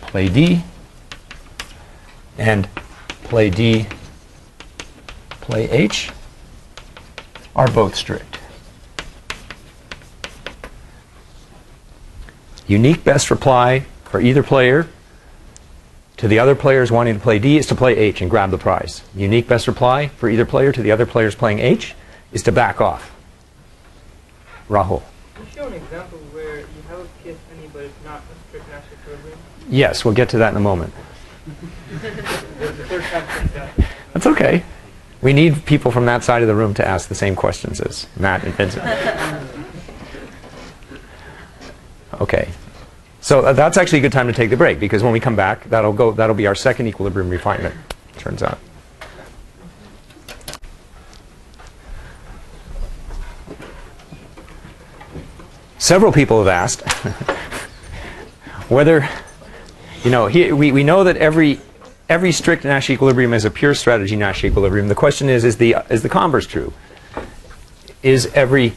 play D, and play D, play H are both strict. Unique best reply for either player to the other players wanting to play D is to play H and grab the prize. Unique best reply for either player to the other players playing H is to back off. Rahul? Can you show an example where you have a PS penny but it's not a strict Nash equilibrium? Yes, we'll get to that in a moment. There's the third time that. That's okay. We need people from that side of the room to ask the same questions as Matt and Vincent. Okay. So that's actually a good time to take the break, because when we come back, that'll be our second equilibrium refinement, turns out. Several people have asked whether, we know that every strict Nash equilibrium is a pure strategy Nash equilibrium. The question is the converse true? Is every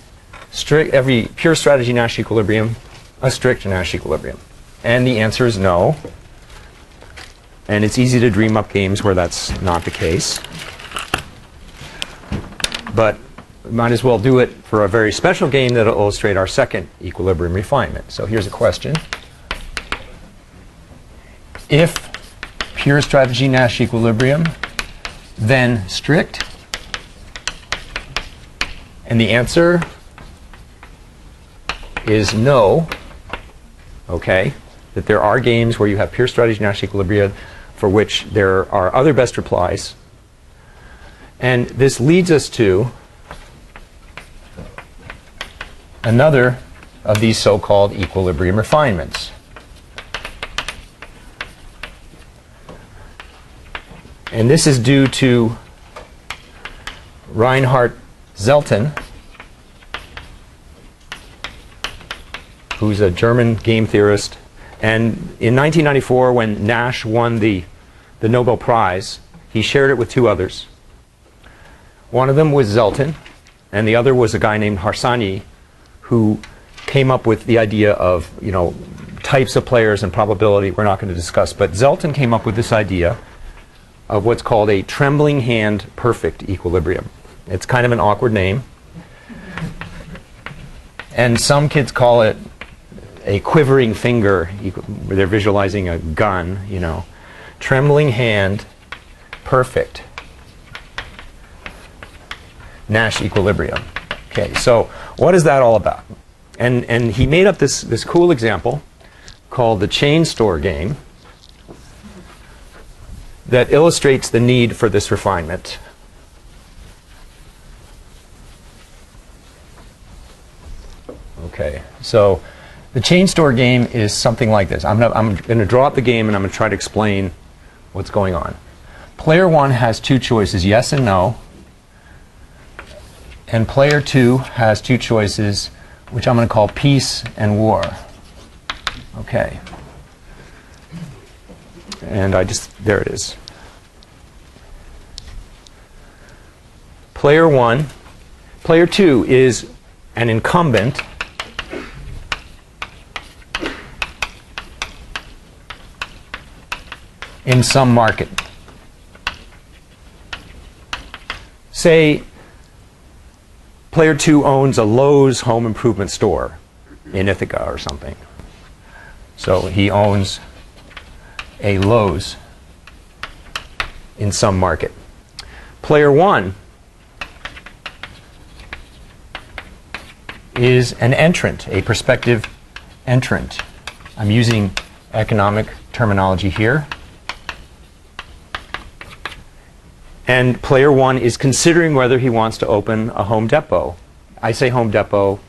pure strategy Nash equilibrium a strict Nash equilibrium? And the answer is no. And it's easy to dream up games where that's not the case. But we might as well do it for a very special game that will illustrate our second equilibrium refinement. So here's a question. If pure strategy Nash equilibrium, then strict? And the answer is no. Okay, that there are games where you have pure strategy Nash equilibria for which there are other best replies. And this leads us to another of these so-called equilibrium refinements. And this is due to Reinhard Zelten, who's a German game theorist. And in 1994, when Nash won the Nobel Prize, he shared it with two others. One of them was Zelten, and the other was a guy named Harsanyi, who came up with the idea of, types of players and probability we're not going to discuss. But Zelten came up with this idea of what's called a trembling hand perfect equilibrium. It's kind of an awkward name. And some kids call it a quivering finger. They're visualizing a gun, you know. Trembling hand, perfect. Nash equilibrium. Okay, so what is that all about? And he made up this cool example called the chain store game that illustrates the need for this refinement. Okay, so the chain store game is something like this. I'm going to draw up the game and I'm going to try to explain what's going on. Player 1 has two choices, yes and no. And player 2 has two choices, which I'm going to call peace and war. Okay. And there it is. Player 1, player 2 is an incumbent in some market. Say player 2 owns a Lowe's home improvement store in Ithaca or something. So he owns a Lowe's in some market. Player 1 is an entrant, a prospective entrant. I'm using economic terminology here. And player 1 is considering whether he wants to open a Home Depot. I say Home Depot.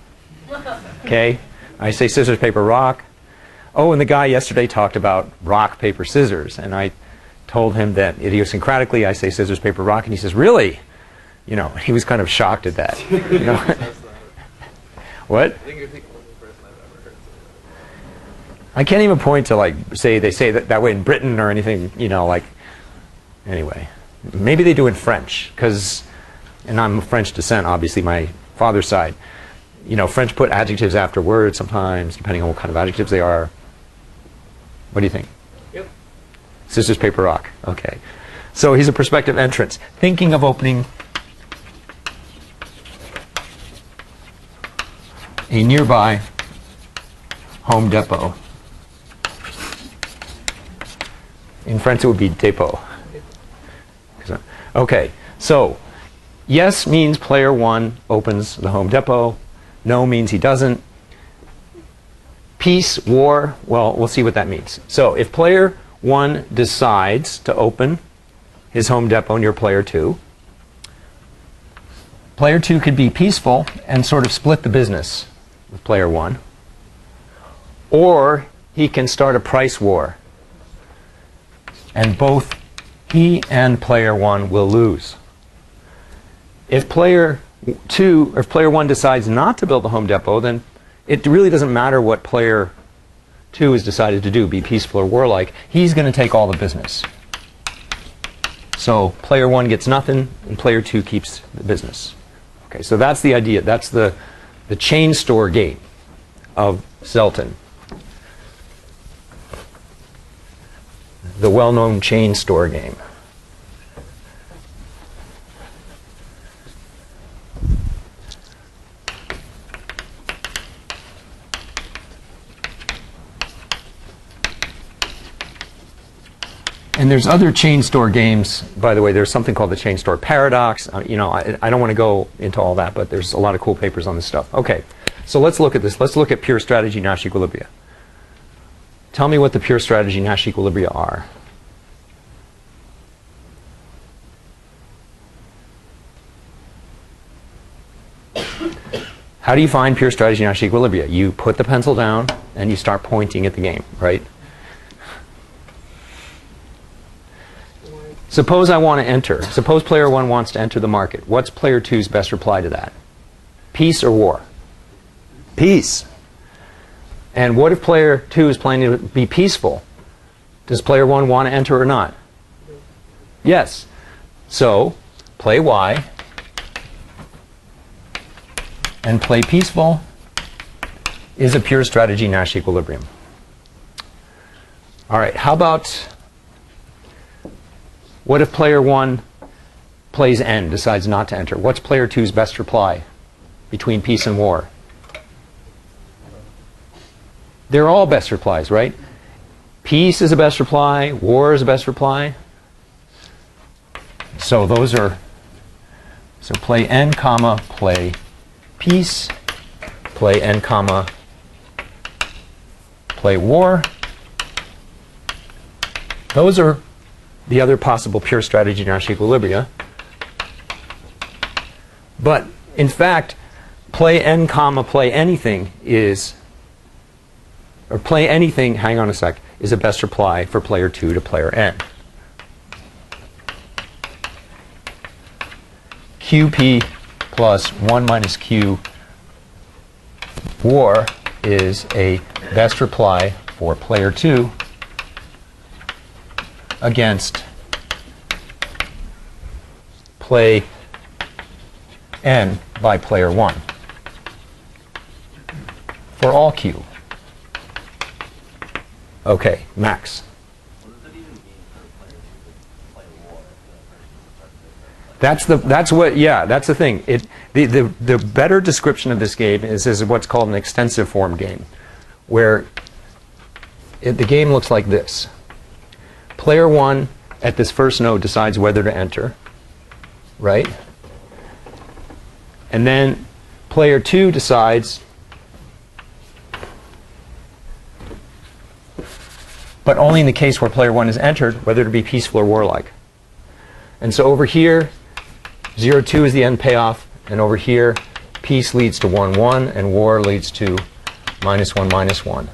Okay? I say scissors, paper, rock. Oh, and the guy yesterday talked about rock, paper, scissors. And I told him that idiosyncratically I say scissors, paper, rock. And he says, really? You know, he was kind of shocked at that. You know? What? I think you're the only person I've ever heard say that. I can't even point to, like, they say that way in Britain or anything, you know, like, anyway. Maybe they do in French, because, and I'm of French descent, obviously, my father's side. You know, French put adjectives after words sometimes, depending on what kind of adjectives they are. What do you think? Yep. Scissors, paper, rock. Okay. So he's a prospective entrant, thinking of opening a nearby Home Depot. In French, it would be dépôt. Okay, so yes means player 1 opens the Home Depot. No means he doesn't. Peace, war, well, we'll see what that means. So if player 1 decides to open his Home Depot near player 2, player 2 could be peaceful and sort of split the business with player 1. Or he can start a price war. And both he and player 1 will lose. If player 1 decides not to build the Home Depot, then it really doesn't matter what player 2 has decided to do, be peaceful or warlike. He's going to take all the business. So player 1 gets nothing, and player 2 keeps the business. Okay, so that's the idea. That's the chain store game of Zelton. The well-known chain store game. And there's other chain store games. By the way, there's something called the chain store paradox. You know, I don't want to go into all that, but there's a lot of cool papers on this stuff. Okay, so let's look at this. Let's look at pure strategy Nash equilibria. Tell me what the pure strategy Nash equilibria are. How do you find pure strategy Nash equilibria? You put the pencil down and you start pointing at the game, right? Suppose I want to enter. Suppose player 1 wants to enter the market. What's player 2's best reply to that? Peace or war? Peace. And what if player 2 is planning to be peaceful? Does player 1 want to enter or not? Yes. So play Y and play peaceful is a pure strategy Nash equilibrium. All right, how about what if player 1 plays N, decides not to enter? What's player 2's best reply between peace and war? They're all best replies, right? Peace is a best reply. War is a best reply. So those are, so play n comma play peace, play n comma play war. Those are the other possible pure strategy Nash equilibria. But in fact, play n comma play anything is, or play anything, hang on a sec, is a best reply for player 2 to player n. QP plus 1 minus Q war is a best reply for player 2 against play n by player 1 for all Q. Okay, Max. What does that even mean for player 2 to play war if the person starts That's what, yeah, that's the thing. The better description of this game is what's called an extensive form game, where the game looks like this. Player 1 at this first node decides whether to enter, right? And then player 2 decides, but only in the case where player 1 has entered, whether to be peaceful or warlike. And so over here, 0, 2 is the end payoff, and over here, peace leads to 1, 1, and war leads to -1, -1.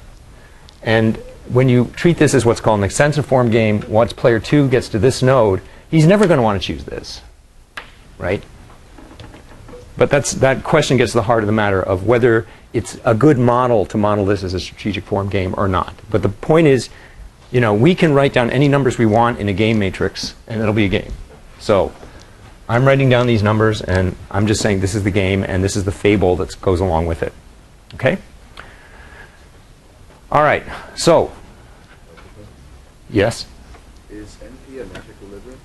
And when you treat this as what's called an extensive form game, once player 2 gets to this node, he's never going to want to choose this, right? But that question gets to the heart of the matter of whether it's a good model to model this as a strategic form game or not. But the point is, you know, we can write down any numbers we want in a game matrix, and it'll be a game. So I'm writing down these numbers, and I'm just saying this is the game, and this is the fable that goes along with it. Okay? All right. So, yes? Is NP a Nash equilibrium?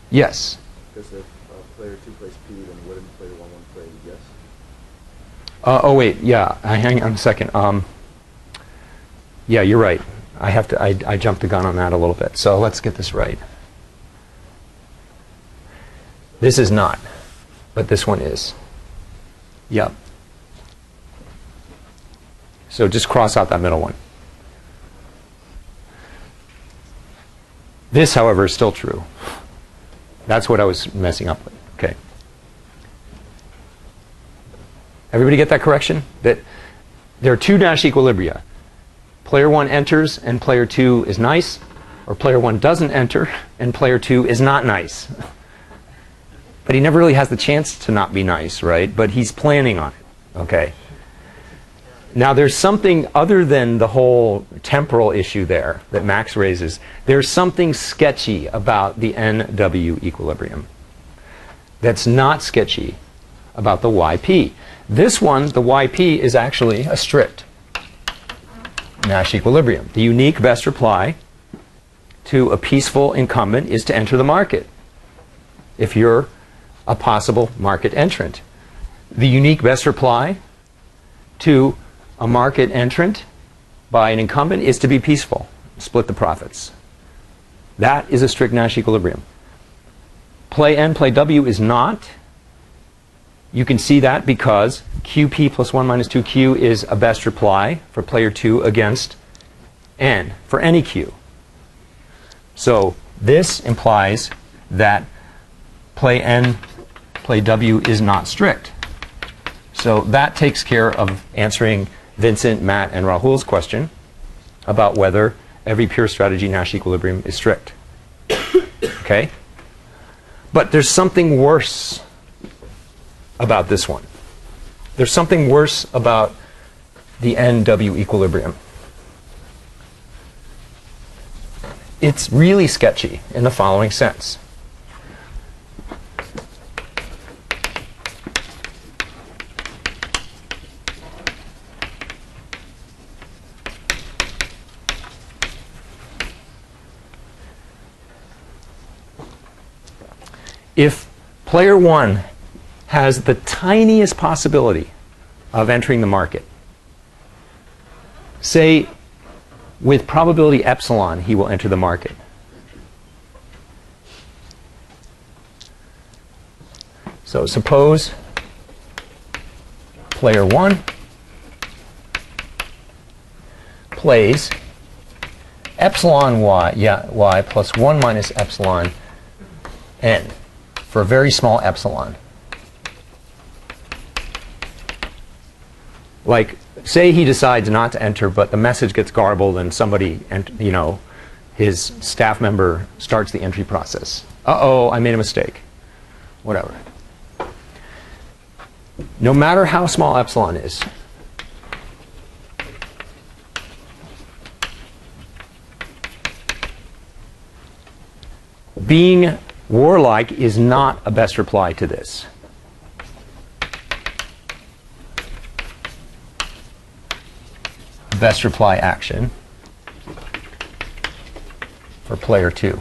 Yes. Because if player 2 plays P, then wouldn't player 1 play yes? Oh, wait. Yeah. Hang on a second. Yeah, you're right. I jumped the gun on that a little bit. So let's get this right. This is not, but this one is. Yep. So just cross out that middle one. This, however, is still true. That's what I was messing up with. Okay. Everybody get that correction? That there are two Nash equilibria. Player 1 enters and player 2 is nice, or player 1 doesn't enter and player 2 is not nice. But he never really has the chance to not be nice, right? But he's planning on it. Okay. Now there's something other than the whole temporal issue there that Max raises. There's something sketchy about the NW equilibrium that's not sketchy about the YP. This one, the YP, is actually a strict Nash equilibrium. The unique best reply to a peaceful incumbent is to enter the market if you're a possible market entrant. The unique best reply to a market entrant by an incumbent is to be peaceful, split the profits. That is a strict Nash equilibrium. Play N, play W is not. You can see that because QP plus 1 minus 2Q is a best reply for player 2 against N for any Q. So this implies that play N, play W is not strict. So that takes care of answering Vincent, Matt, and Rahul's question about whether every pure strategy Nash equilibrium is strict. Okay? But there's something worse about this one. There's something worse about the NW equilibrium. It's really sketchy in the following sense. If player 1 has the tiniest possibility of entering the market, say with probability epsilon, he will enter the market. So suppose player 1 plays epsilon y plus 1 minus epsilon n for a very small epsilon. Like, say he decides not to enter, but the message gets garbled and somebody, his staff member starts the entry process. Uh-oh, I made a mistake. Whatever. No matter how small epsilon is, being warlike is not a best reply to this. Best reply action for player 2.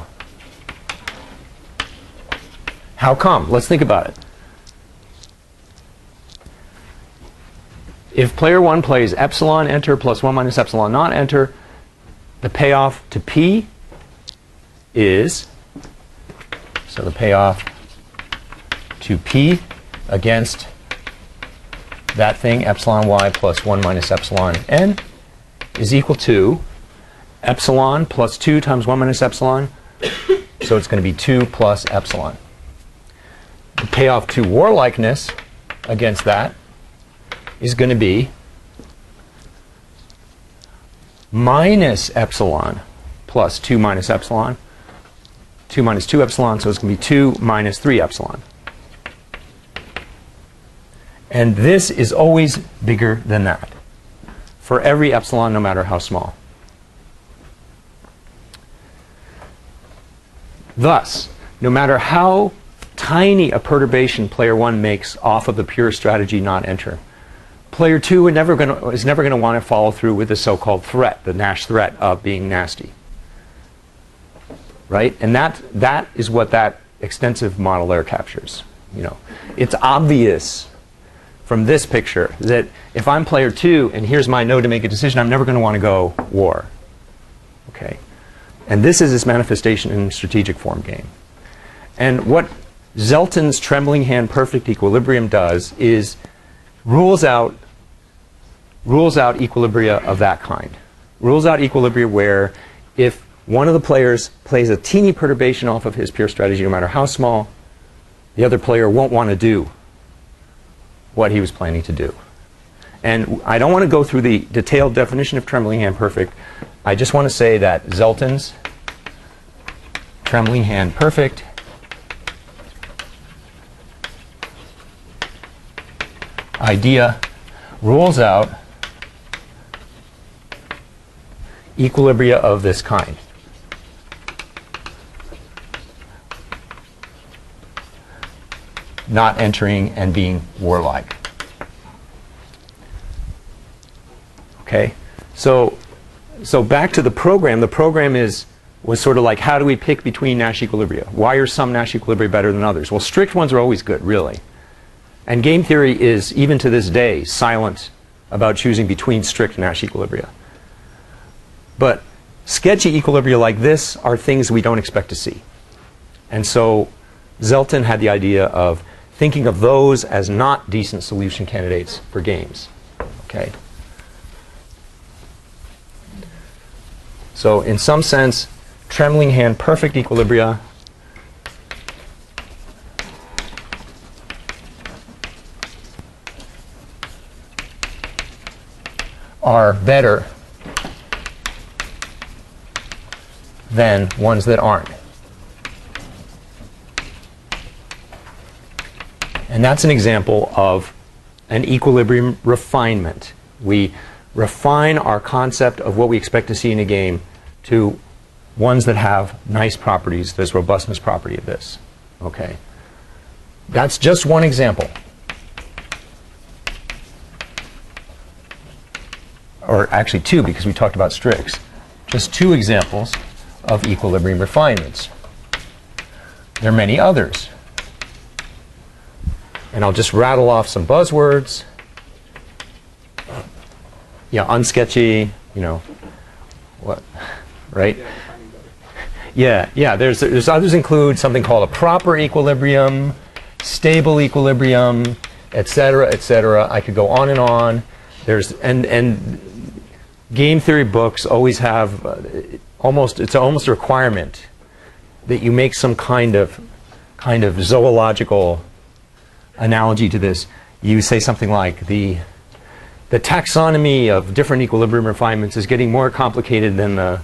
How come? Let's think about it. If player 1 plays epsilon enter plus 1 minus epsilon not enter, the payoff to P is, so the payoff to P against that thing, epsilon y plus 1 minus epsilon n, is equal to epsilon plus 2 times 1 minus epsilon, so it's going to be 2 plus epsilon. The payoff to warlikeness against that is going to be minus epsilon plus 2 minus epsilon, 2 minus 2 epsilon, so it's going to be 2 minus 3 epsilon. And this is always bigger than that for every epsilon, no matter how small. Thus, no matter how tiny a perturbation player 1 makes off of the pure strategy not enter, player 2 is never going to want to follow through with the so-called threat, the Nash threat of being nasty. Right? And that is what that extensive model layer captures. It's obvious from this picture that if I'm player 2 and here's my node to make a decision, I'm never going to want to go war. Okay? And this is this manifestation in strategic form game. And what Zelton's trembling hand perfect equilibrium does is rules out equilibria of that kind. Rules out equilibria where if one of the players plays a teeny perturbation off of his pure strategy, no matter how small, the other player won't want to do what he was planning to do. And I don't want to go through the detailed definition of trembling hand perfect. I just want to say that Zelton's trembling hand perfect idea rules out equilibria of this kind. Not entering and being warlike. Okay? So back to the program. The program was sort of like, how do we pick between Nash equilibria? Why are some Nash equilibria better than others? Well, strict ones are always good, really. And game theory is, even to this day, silent about choosing between strict Nash equilibria. But sketchy equilibria like this are things we don't expect to see. And so Zelton had the idea of thinking of those as not decent solution candidates for games. Okay? So in some sense, trembling hand perfect equilibria are better than ones that aren't. And that's an example of an equilibrium refinement. We refine our concept of what we expect to see in a game to ones that have nice properties, this robustness property of this. Okay? That's just one example. Or actually two, because we talked about stricts. Just two examples of equilibrium refinements. There are many others. And I'll just rattle off some buzzwords. Yeah, unsketchy, you know, what, right? Yeah. There's others include something called a proper equilibrium, stable equilibrium, et cetera. I could go on and on. And game theory books always have it's almost a requirement that you make some kind of zoological analogy to this. You say something like the taxonomy of different equilibrium refinements is getting more complicated than the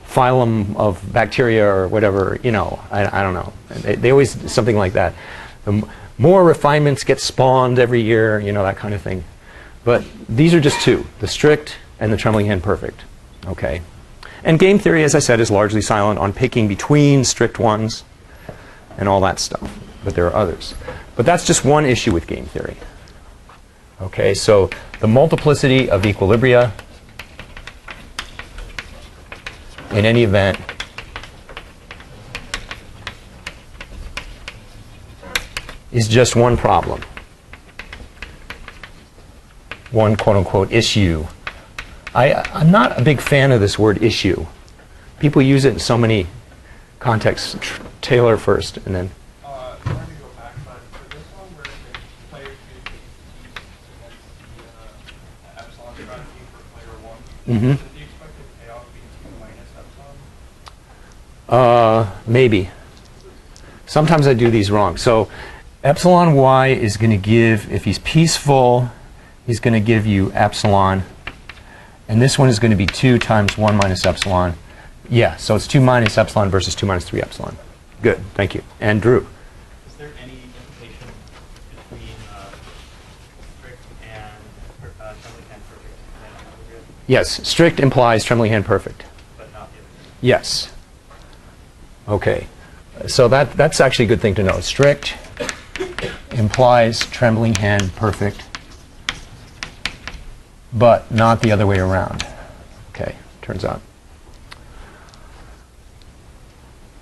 phylum of bacteria or whatever, you know, I don't know. They always, something like that. The more refinements get spawned every year, you know, that kind of thing. But these are just two, the strict and the trembling hand perfect, okay? And game theory, as I said, is largely silent on picking between strict ones and all that stuff. But there are others. But that's just one issue with game theory. Okay, so the multiplicity of equilibria in any event is just one problem. One quote-unquote issue. I'm not a big fan of this word issue. People use it in so many contexts. Taylor first, and then... Trying to go back, but for this one where the players use the epsilon strategy for player one, Mm-hmm. is the expected payoff being 2 minus epsilon? Maybe. Sometimes I do these wrong. So epsilon y is going to give, if he's peaceful, he's going to give you epsilon. And this one is going to be 2 times 1 minus epsilon. Yeah, so it's 2 minus epsilon versus 2 minus 3 epsilon. Good, thank you. And Drew. Is there any implication between strict and trembling hand perfect? Yes, strict implies trembling hand perfect. But not the other. Yes. Okay. So that's actually a good thing to know. Strict implies trembling hand perfect, but not the other way around. Okay, turns out.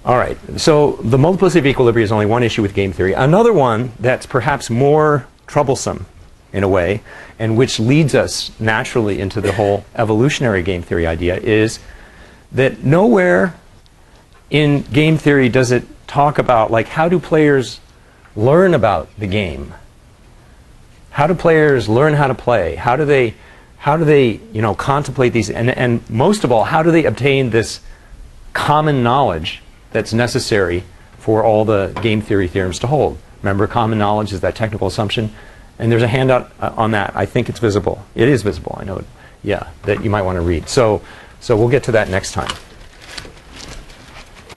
All right, so the multiplicity of equilibria is only one issue with game theory. Another one that's perhaps more troublesome in a way, and which leads us naturally into the whole evolutionary game theory idea, is that nowhere in game theory does it talk about, like, how do players learn about the game? How do players learn how to play? How do they you know, contemplate these, and most of all, how do they obtain this common knowledge that's necessary for all the game theory theorems to hold? Remember, common knowledge is that technical assumption, and there's a handout on that. I think it's visible. It is visible, I know it. Yeah, that you might want to read. So we'll get to that next time.